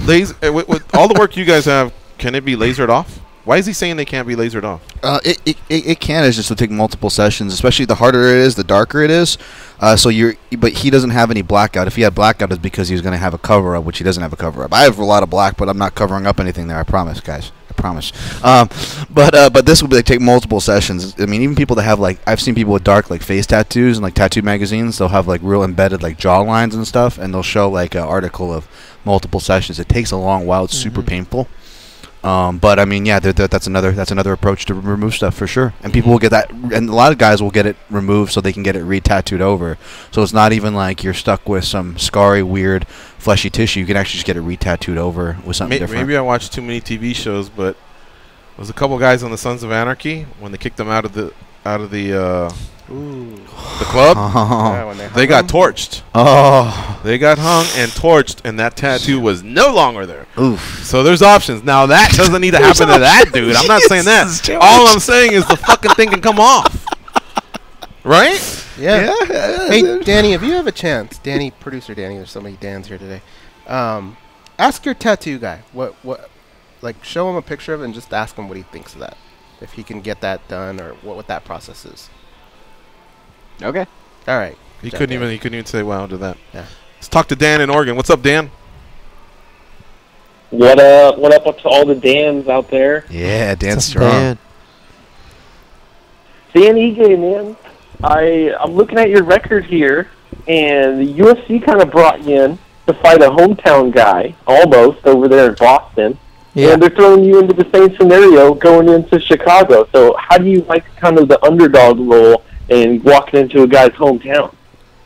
With all the work you guys have, can it be lasered off? Why is he saying they can't be lasered off? It can. It's just to take multiple sessions, especially the harder it is, the darker it is. But he doesn't have any blackout. If he had blackout, it's because he was going to have a cover up, which he doesn't have a cover up. I have a lot of black, but I'm not covering up anything there. I promise, guys. I promise. But this will be take multiple sessions. I mean, even people that have like, I've seen people with dark like face tattoos and like tattoo magazines. They'll have like real embedded like jaw lines and stuff, and they'll show like an article of multiple sessions. It takes a long while. It's super painful. But I mean, yeah, that's another approach to remove stuff for sure. And people will get that, and a lot of guys will get it removed so they can get it re-tattooed over. So it's not even like you're stuck with some scarry, weird, fleshy tissue. You can actually just get it re-tattooed over with something different. Maybe I watched too many TV shows, but there was a couple guys on the Sons of Anarchy when they kicked them out of the club. They got torched. They got hung and torched, and that tattoo was no longer there. Oof. So there's options. Now that doesn't need to happen to that dude. I'm not saying that. All I'm saying is the fucking thing can come off. Right? Yeah. Hey, Danny, if you have a chance, producer Danny, there's so many Dans here today. Ask your tattoo guy like show him a picture of it and just ask him what he thinks of that. If he can get that done or what that process is. Okay. All right. He couldn't even say wow to that. Yeah. Let's talk to Dan in Oregon. What's up, Dan? What up to all the Dans out there? Yeah, Dan's strong. Dan Ige, man. I'm looking at your record here, and the UFC kind of brought you in to fight a hometown guy, almost, over there in Boston. Yeah. And they're throwing you into the same scenario going into Chicago. So how do you like kind of the underdog role and walking into a guy's hometown?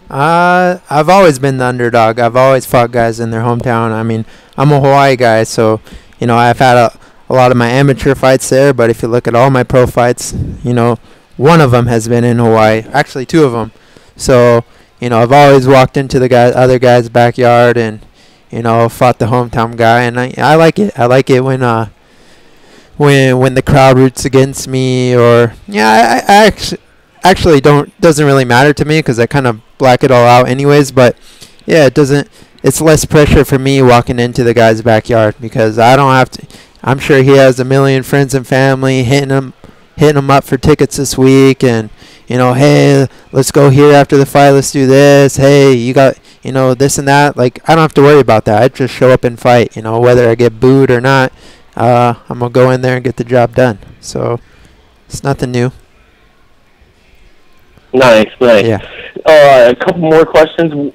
I've always been the underdog. I've always fought guys in their hometown. I mean, I'm a Hawaii guy, so, you know, I've had a lot of my amateur fights there, but if you look at all my pro fights, you know, one of them has been in Hawaii. Actually, two of them. So, you know, I've always walked into the other guy's backyard and, you know, fought the hometown guy, and I like it. I like it when the crowd roots against me, or I actually doesn't really matter to me because I kind of black it all out anyways. But yeah, it's less pressure for me walking into the guy's backyard because I don't have to. I'm sure he has a million friends and family hitting him up for tickets this week, and you know, hey, let's go here after the fight, let's do this. Hey, you got, you know, this and that. Like, I don't have to worry about that. I just show up and fight, you know, whether I get booed or not. I'm going to go in there and get the job done. So, it's nothing new. Nice. Yeah. A couple more questions.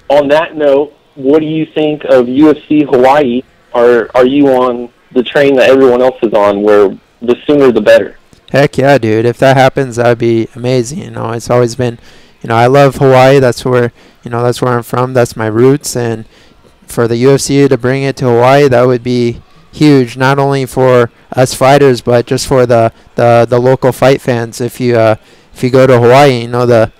On that note, what do you think of UFC Hawaii? Are you on the train that everyone else is on, where the sooner the better? Heck yeah, dude. If that happens, that would be amazing. You know, it's always been, you know, I love Hawaii. That's where I'm from. That's my roots. And for the UFC to bring it to Hawaii, that would be huge, not only for us fighters, but just for the local fight fans. If you go to Hawaii, you know, the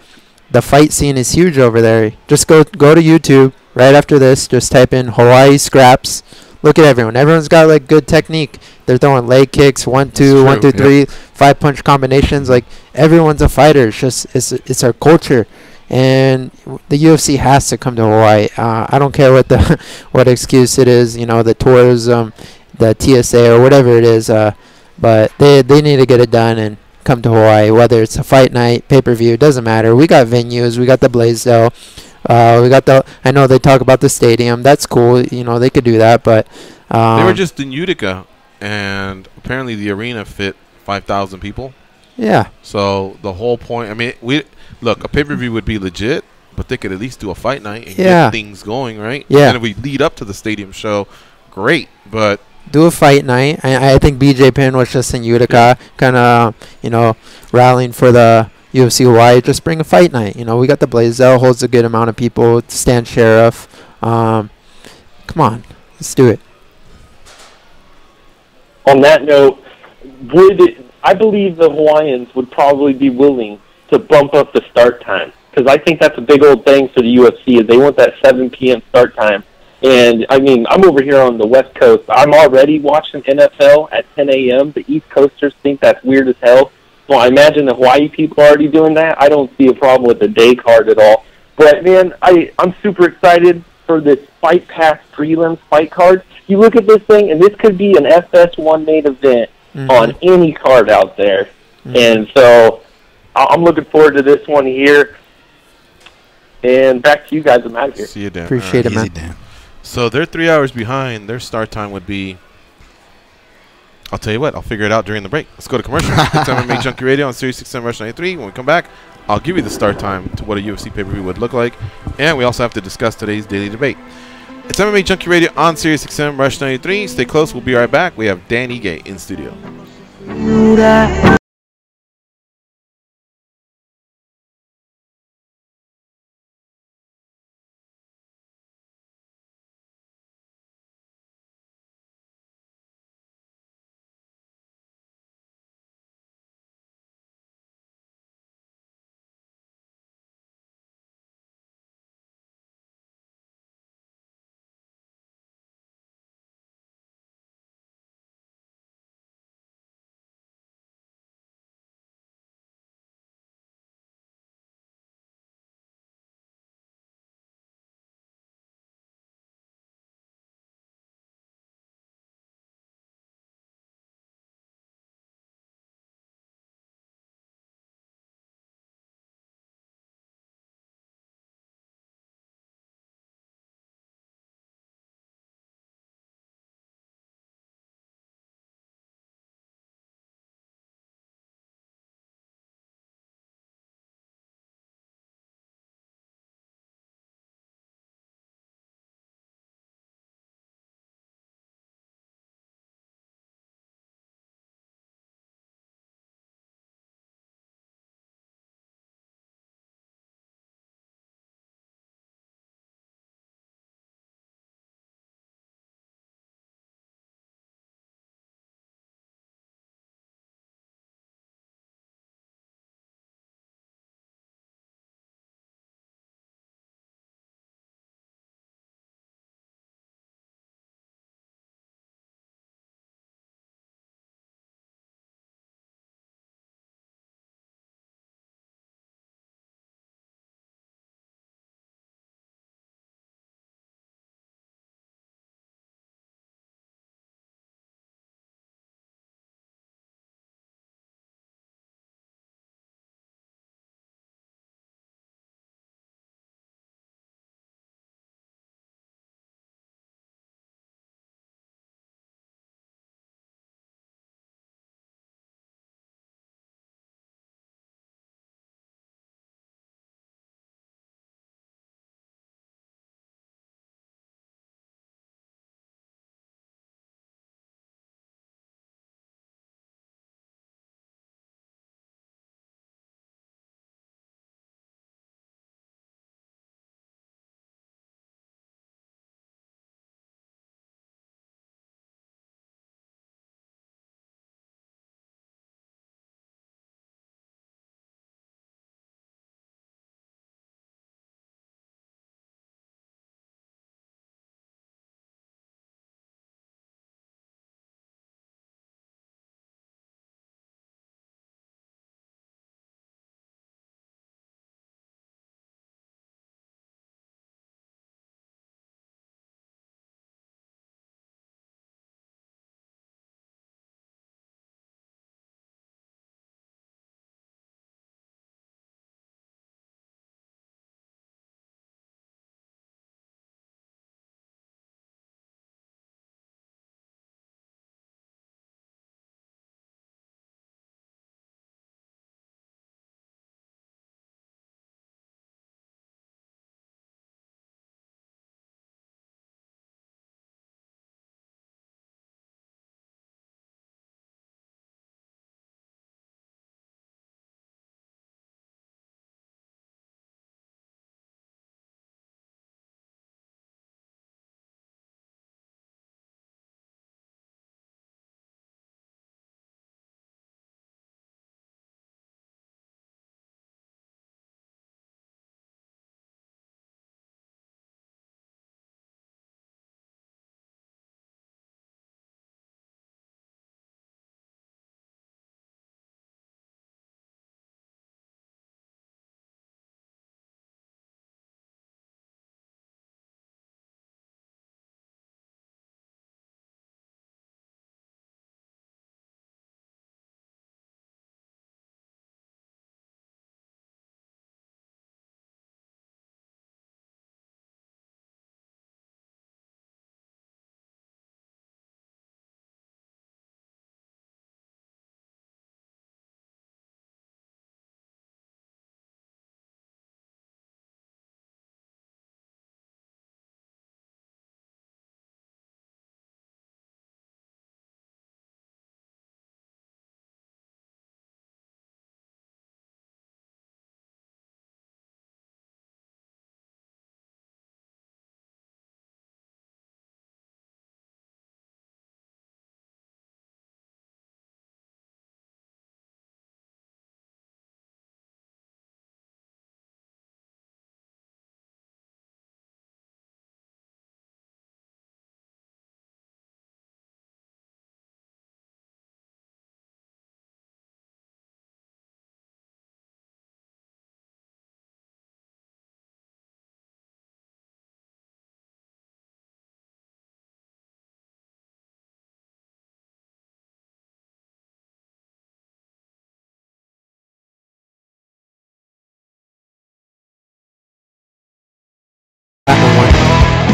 fight scene is huge over there. Just go to YouTube right after this. Just type in Hawaii scraps. Look at everyone. Everyone's got like good technique. They're throwing leg kicks, 1-2, 1-2-3, 5-punch combinations. Like, everyone's a fighter. It's just it's our culture, and the UFC has to come to Hawaii. I don't care what excuse it is. You know, the tourism, the TSA, or whatever it is. But they need to get it done and come to Hawaii. Whether it's a fight night, pay-per-view, it doesn't matter. We got venues. We got the Blaisdell. We got I know they talk about the stadium. That's cool. You know, they could do that, but they were just in Utica, and apparently the arena fit 5,000 people. Yeah. So the whole point, I mean, a pay-per-view would be legit, but they could at least do a fight night and get things going, right? Yeah. And if we lead up to the stadium show, great, but do a fight night. I think BJ Penn was just in Utica, kind of, you know, rallying for the UFC Hawaii. Just bring a fight night. You know, we got the Blaisdell, holds a good amount of people. Stan Sheriff. Come on, let's do it. On that note, I believe the Hawaiians would probably be willing to bump up the start time, because I think that's a big old thing for the UFC is they want that 7 p.m. start time. And, I mean, I'm over here on the West Coast. I'm already watching NFL at 10 a.m. The East Coasters think that's weird as hell. Well, I imagine the Hawaii people are already doing that. I don't see a problem with the day card at all. But, man, I'm super excited for this Fight Pass prelims fight card. You look at this thing, and this could be an FS1 main event on any card out there. And so I'm looking forward to this one here. And back to you guys. I'm out of here. See you, Dan. Appreciate it, man. Easy, Dan. So they're 3 hours behind. Their start time would be, I'll tell you what, I'll figure it out during the break. Let's go to commercial. It's MMA Junkie Radio on Series 6 Rush 93. When we come back, I'll give you the start time to what a UFC pay-per-view would look like. And we also have to discuss today's daily debate. It's MMA Junkie Radio on Sirius XM Rush 93. Stay close. We'll be right back. We have Dan Ige in studio.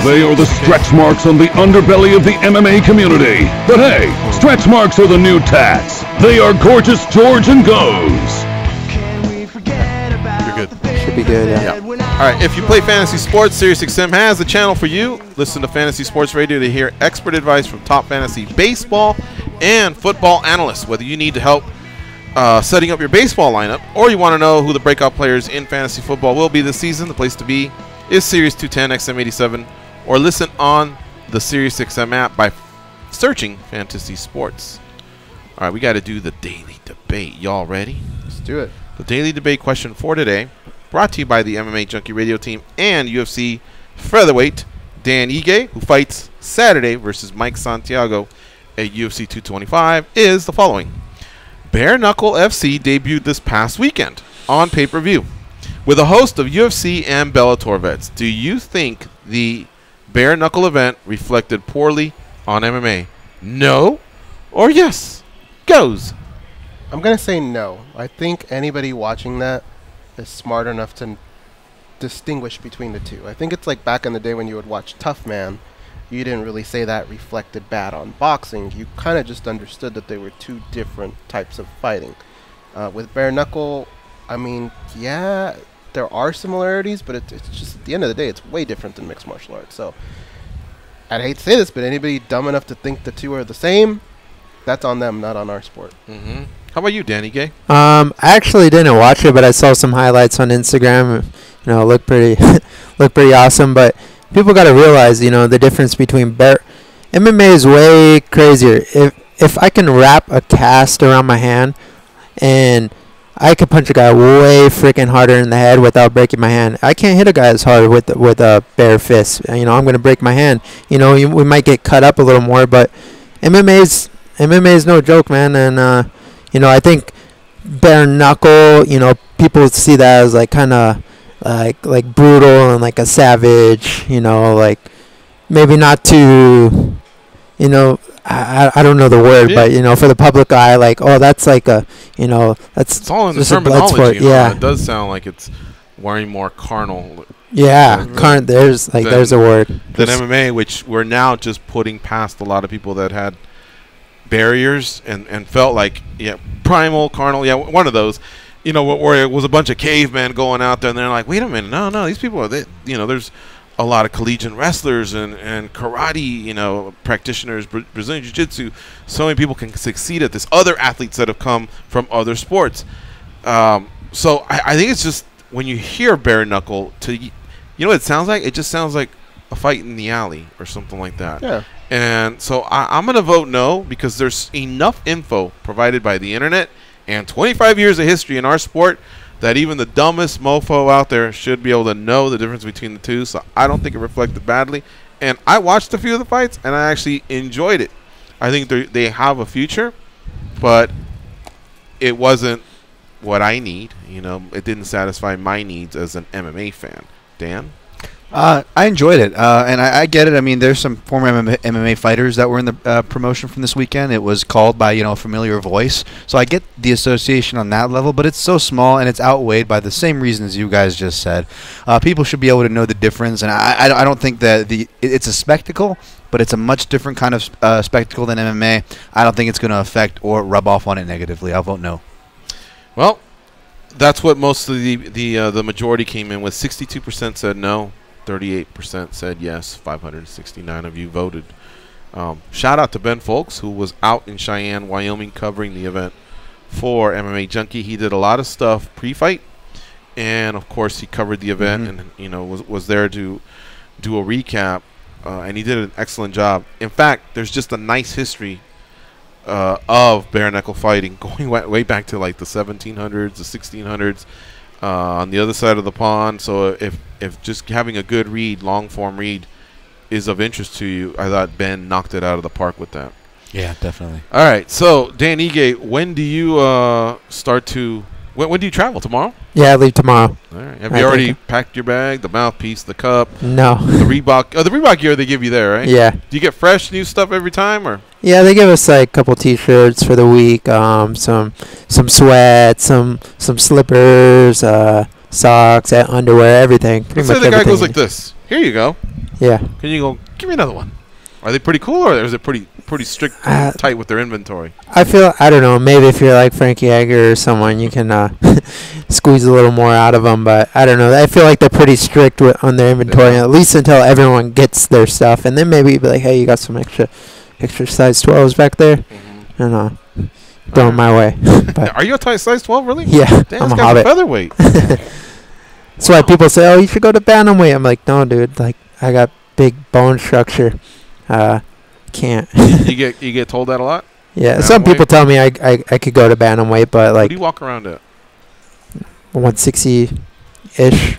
They are the stretch marks on the underbelly of the MMA community. But hey, stretch marks are the new tats. They are Gorgeous George and Goes. You're good. Should be good, yeah. All right, if you play fantasy sports, SiriusXM has the channel for you. Listen to Fantasy Sports Radio to hear expert advice from top fantasy baseball and football analysts. Whether you need to help setting up your baseball lineup or you want to know who the breakout players in fantasy football will be this season, the place to be is Sirius 210 XM87, or listen on the SiriusXM app by searching Fantasy Sports. All right, we got to do the daily debate. Y'all ready? Let's do it. The daily debate question for today, brought to you by the MMA Junkie radio team and UFC featherweight Dan Ige, who fights Saturday versus Mike Santiago at UFC 225, is the following. Bare Knuckle FC debuted this past weekend on pay-per-view with a host of UFC and Bellator vets. Do you think the Bare Knuckle event reflected poorly on MMA? No or yes? Goes. I'm going to say no. I think anybody watching that is smart enough to distinguish between the two. I think it's like back in the day when you would watch Tough Man. You didn't really say that reflected bad on boxing. You kind of just understood that they were two different types of fighting. With Bare Knuckle, I mean, yeah, there are similarities, but it's just, at the end of the day, it's way different than mixed martial arts. So I'd hate to say this, but anybody dumb enough to think the two are the same, that's on them, not on our sport. Mm-hmm. How about you, Danny Gay? I actually didn't watch it, but I saw some highlights on Instagram. You know, look pretty, look pretty awesome. But people got to realize, you know, the difference between MMA is way crazier. If I can wrap a cast around my hand, and I could punch a guy way freaking harder in the head without breaking my hand. I can't hit a guy as hard with a bare fist. You know, I'm gonna break my hand. You know, we might get cut up a little more, but MMA is no joke, man. And you know, I think bare knuckle, you know, people see that as like kind of like brutal and like a savage, you know, like maybe not too, you know, I don't know the word, but you know, for the public eye, like, oh, that's like a, you know, that's it's all in the just a blood terminology. sport. You know, Yeah, it does sound like it's wearing more carnal. yeah, there's a word. Than MMA, which we're now just putting past a lot of people that had barriers and felt like, yeah, primal, carnal, yeah, one of those, you know, where it was a bunch of cavemen going out there and they're like, wait a minute, no, these people are, you know, there's a lot of collegiate wrestlers and karate, you know, practitioners, Brazilian Jiu-Jitsu. So many people can succeed at this. Other athletes that have come from other sports. So I think it's just when you hear bare knuckle, you know what it sounds like? It just sounds like a fight in the alley or something like that. Yeah. And so I'm going to vote no because there's enough info provided by the internet and 25 years of history in our sport that even the dumbest mofo out there should be able to know the difference between the two. So I don't think it reflected badly. And I watched a few of the fights, and I actually enjoyed it. I think they have a future, but it wasn't what I need. You know, it didn't satisfy my needs as an MMA fan. Dan? I enjoyed it, and I get it. I mean, there's some former MMA fighters that were in the promotion from this weekend. It was called by, you know, a familiar voice, so I get the association on that level. But it's so small, and it's outweighed by the same reasons you guys just said. People should be able to know the difference, and I don't think that it's a spectacle, but it's a much different kind of spectacle than MMA. I don't think it's going to affect or rub off on it negatively. I'll vote no. Well, that's what most of the majority came in with. 62% said no. 38% said yes. 569 of you voted. Shout out to Ben Folks, who was out in Cheyenne, Wyoming, covering the event for MMA Junkie. He did a lot of stuff pre-fight, and of course he covered the event and, you know, was there to do a recap, and he did an excellent job. In fact, there's just a nice history of bare knuckle fighting going way back to like the 1700s, the 1600s. On the other side of the pond. So if just having a good read, long form read, is of interest to you, I thought Ben knocked it out of the park with that. Yeah, definitely. All right, so Dan Ige, when do you start to? When do you travel? Tomorrow? Yeah, I leave tomorrow. All right. Have you already packed your bag, the mouthpiece, the cup? No. The Reebok. Oh, the Reebok gear they give you there, right? Yeah. Do you get fresh new stuff every time, or? Yeah, they give us like a couple T-shirts for the week, some sweats, some slippers, socks, underwear, everything. Pretty Let's much say the guy everything. goes like this. Here you go. Yeah. Can you go? Give me another one. Are they pretty cool, or is it pretty strict, tight with their inventory? I don't know. Maybe if you're like Frankie Edgar or someone, you can squeeze a little more out of them. But I don't know. I feel like they're pretty strict on their inventory, at least until everyone gets their stuff, and then maybe be like, hey, you got some extra size 12s back there, and throw them my way. But Are you a size 12, really? Yeah, Damn, I'm this a guy's hobbit. featherweight. That's why people say, oh, you should go to bantamweight. I'm like, no, dude. Like, I got big bone structure. Can't. you get told that a lot? Yeah, some people tell me I could go to bantamweight, but What like do you walk around at? 160-ish.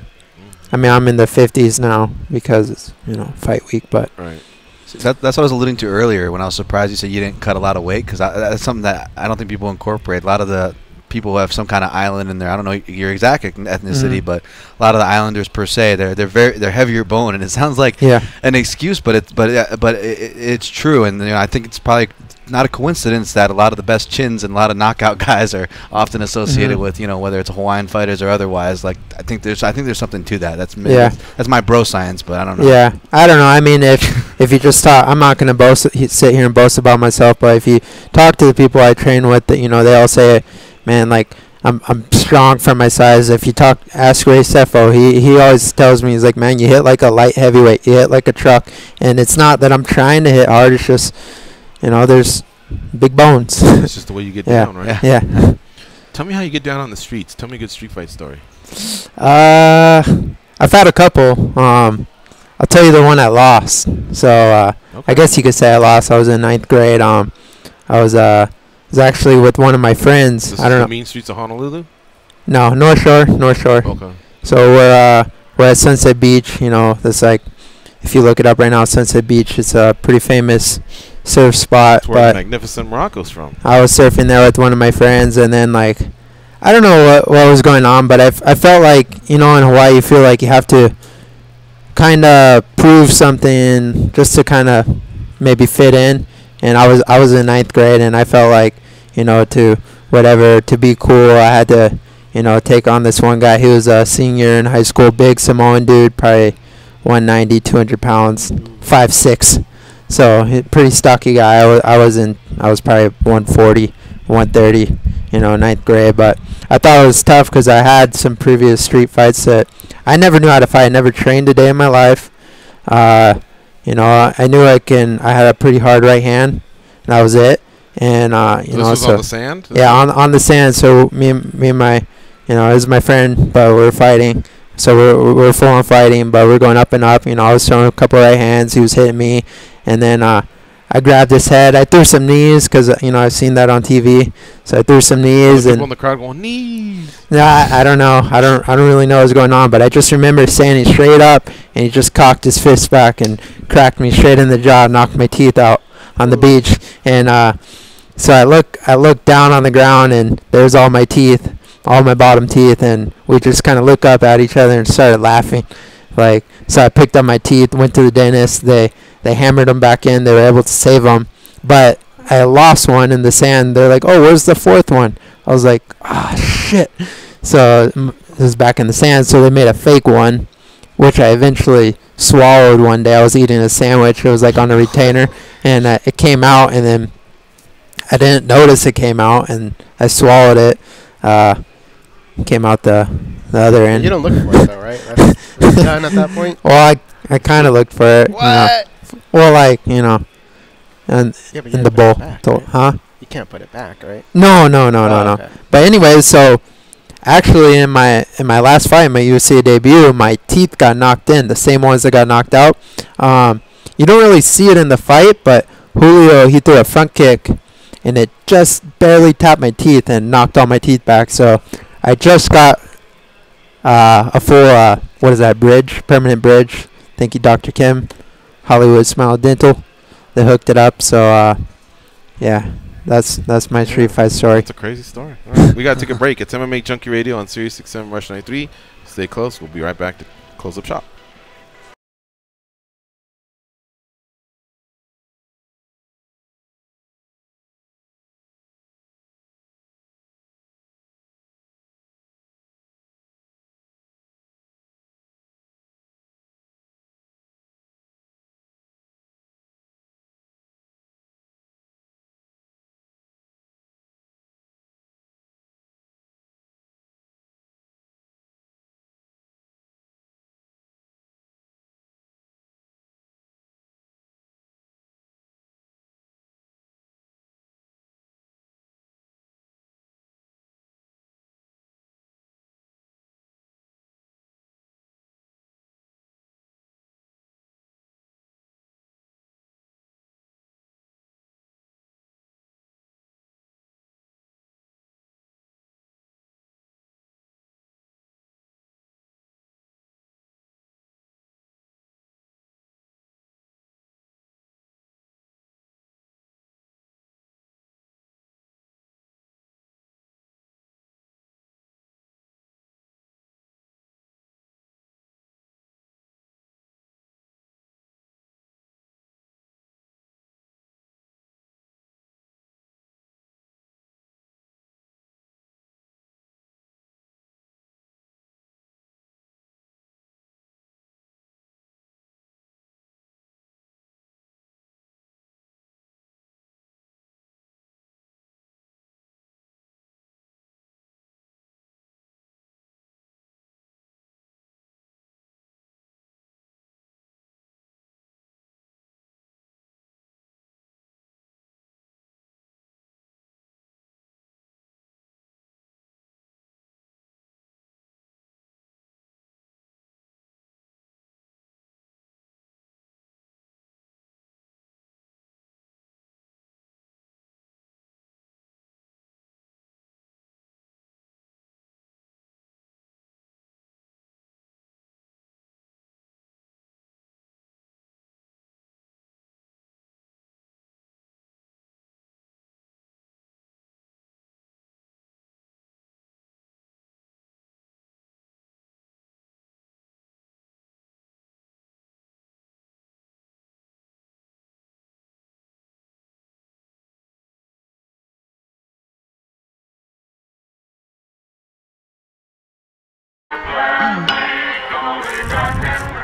I mean, I'm in the 50s now because it's, fight week, but right. So that's what I was alluding to earlier when I was surprised you said you didn't cut a lot of weight, because that's something that I don't think people incorporate. A lot of the people who have some kind of island in there, I don't know your exact ethnicity, but a lot of the islanders per se, they're heavier bone, and it sounds like an excuse, but it's true, and I think it's probably not a coincidence that a lot of the best chins and a lot of knockout guys are often associated with whether it's Hawaiian fighters or otherwise. Like I think there's something to that. That's my bro science, but I don't know. Yeah, I don't know. I mean, if you just talk, I'm not gonna sit here and boast about myself, but if you talk to the people I train with, they all say, man, like I'm strong for my size. If you ask Ray Sefo, he always tells me, he's like, man, you hit like a light heavyweight, you hit like a truck, and it's not that I'm trying to hit hard. It's just there's big bones. It's just the way you get down, right? Yeah. Tell me how you get down on the streets. Tell me a good street fight story. I've had a couple. I'll tell you the one I lost. So I guess you could say I lost. I was in 9th grade. I was actually with one of my friends. This I don't is know. the mean streets of Honolulu? No, North Shore. Okay. So we're at Sunset Beach. That's like, if you look it up right now, Sunset Beach. It's a pretty famous surf spot. That's where the magnificent Morocco's from. I was surfing there with one of my friends, and then like, I don't know what was going on, but I felt like in Hawaii you feel like you have to kind of prove something just to kind of maybe fit in. And I was in 9th grade, and I felt like to be cool, I had to take on this one guy. He was a senior in high school, big Samoan dude, probably 190, 200 pounds, 5'6". So pretty stocky guy. I was probably 140, 130, 9th grade. But I thought it was tough because I had some previous street fights that I never knew how to fight. I never trained a day in my life. I knew I had a pretty hard right hand, and that was it. And this was on the sand? Yeah, on the sand. So me and my, it was my friend, but we were fighting. So we're full on fighting, but we're going up and up. I was throwing a couple right hands. He was hitting me, and then I grabbed his head. I threw some knees because I've seen that on TV. So I threw some knees. People and in the crowd going knees. Yeah, I don't know. I don't really know what's going on, but I just remember standing straight up, and he just cocked his fist back and cracked me straight in the jaw, knocked my teeth out on the beach. And so I look down on the ground, and there's all my teeth. All my bottom teeth, and we just kind of looked up at each other and started laughing. So I picked up my teeth, went to the dentist. They hammered them back in. They were able to save them, but I lost one in the sand. They're like, "Oh, where's the fourth one?" I was like, shit." So it was back in the sand. So they made a fake one, which I eventually swallowed one day. I was eating a sandwich. It was like on a retainer, and it came out, and then I didn't notice it came out, and I swallowed it. Came out the other end. You don't look for it though, right? That's done at that point. Well, I kind of looked for it. What? Well, Yeah, and but in the bowl, huh? You can't put it back, right? No. Okay. But anyways, so actually in my last fight, my UFC debut, my teeth got knocked in, the same ones that got knocked out. You don't really see it in the fight, but Julio, he threw a front kick, and it just barely tapped my teeth and knocked all my teeth back. So I just got a full, permanent bridge. Thank you, Dr. Kim, Hollywood Smile Dental. They hooked it up. So, yeah, that's my street fight story. It's a crazy story. All right. We got to take a break. It's MMA Junkie Radio on Sirius 67 Rush 93. Stay close. We'll be right back to close up shop.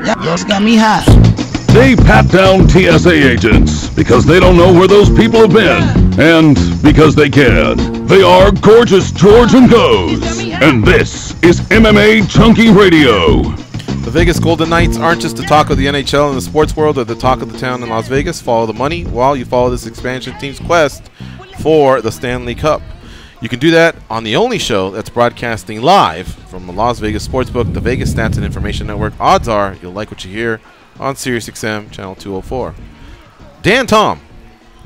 Y'all got me hot. They pat down TSA agents because they don't know where those people have been, and because they can. They are Gorgeous George and Goes, and this is MMA Junkie Radio. The Vegas Golden Knights aren't just the talk of the NHL and the sports world, they're the talk of the town in Las Vegas. Follow the money while you follow this expansion team's quest for the Stanley Cup. You can do that on the only show that's broadcasting live from the Las Vegas Sportsbook, the Vegas Stats and Information Network. Odds are you'll like what you hear on SiriusXM Channel 204. Dan Tom,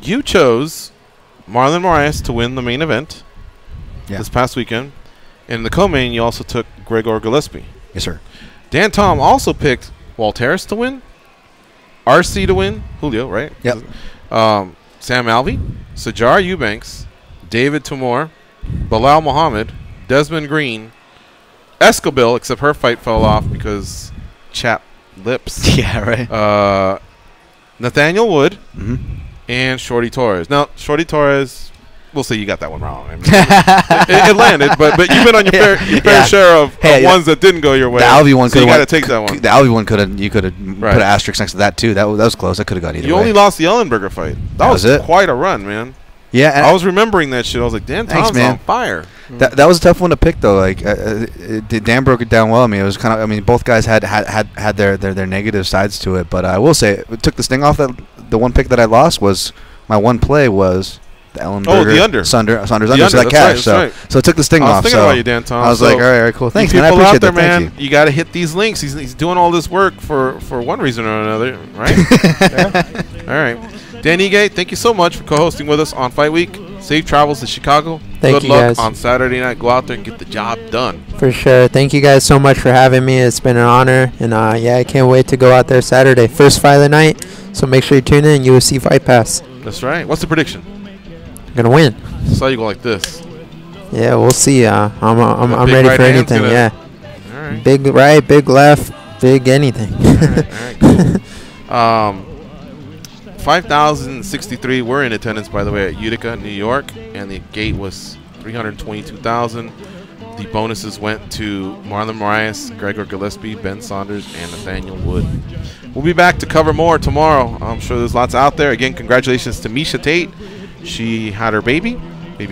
you chose Marlon Moraes to win the main event this past weekend. And in the co-main, you also took Gregor Gillespie. Yes, sir. Dan Tom also picked Walteris to win, RC to win, Julio, right? Yep. Sam Alvey, Sajar Eubanks, David Timur, Bilal Muhammad, Desmond Green, Escobil, except her fight fell off because chap lips. Yeah, right. Nathaniel Wood, and Shorty Torres. Now, Shorty Torres, we'll say you got that one wrong. I mean, it landed, but you've been on your fair share of ones that didn't go your way. The Alvey one, so you got to take that one. The Alvey one put an asterisk next to that too. That was close. That could have gone either way. You only lost the Ellenberger fight. That was quite a run, man. Yeah, I was remembering that shit. I was like, Dan Tom's on fire. That was a tough one to pick though. Like Dan broke it down well. I mean, it was kind of. I mean, both guys had their negative sides to it. But I will say, it took the sting off. That the one pick that I lost was my one play was the Ellenberger. The under. Saunders under, so that cash. So it took the sting off. I was thinking about you, Dan Tom. I was like, all right, cool. Thanks, man. I people appreciate out there, that. man, you got to hit these links. He's doing all this work for one reason or another, right? All right. Dan Ige, thank you so much for co-hosting with us on Fight Week. Safe travels to Chicago. Good luck guys. on Saturday night. Go out there and get the job done. For sure. Thank you guys so much for having me. It's been an honor. And, I can't wait to go out there Saturday. First fight of the night. So make sure you tune in. UFC Fight Pass. That's right. What's the prediction? I'm going to win. I saw you go like this. Yeah, we'll see. I'm ready for anything. Yeah. All right. Big right, big left, big anything. All right, cool. 5,063 were in attendance, by the way, at Utica, New York, and the gate was 322,000. The bonuses went to Marlon Moraes, Gregor Gillespie, Ben Saunders, and Nathaniel Wood. We'll be back to cover more tomorrow. I'm sure there's lots out there. Again, congratulations to Misha Tate. She had her baby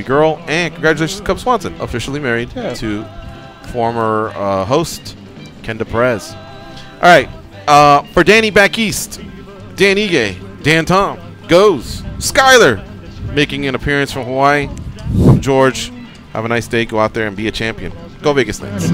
girl, and congratulations to Cub Swanson, officially married to former host Kenda Perez. All right, for Danny back east, Dan Ige, Dan Tom, Goes, Skyler, making an appearance from Hawaii. I'm George. Have a nice day. Go out there and be a champion. Go Vegas Knights.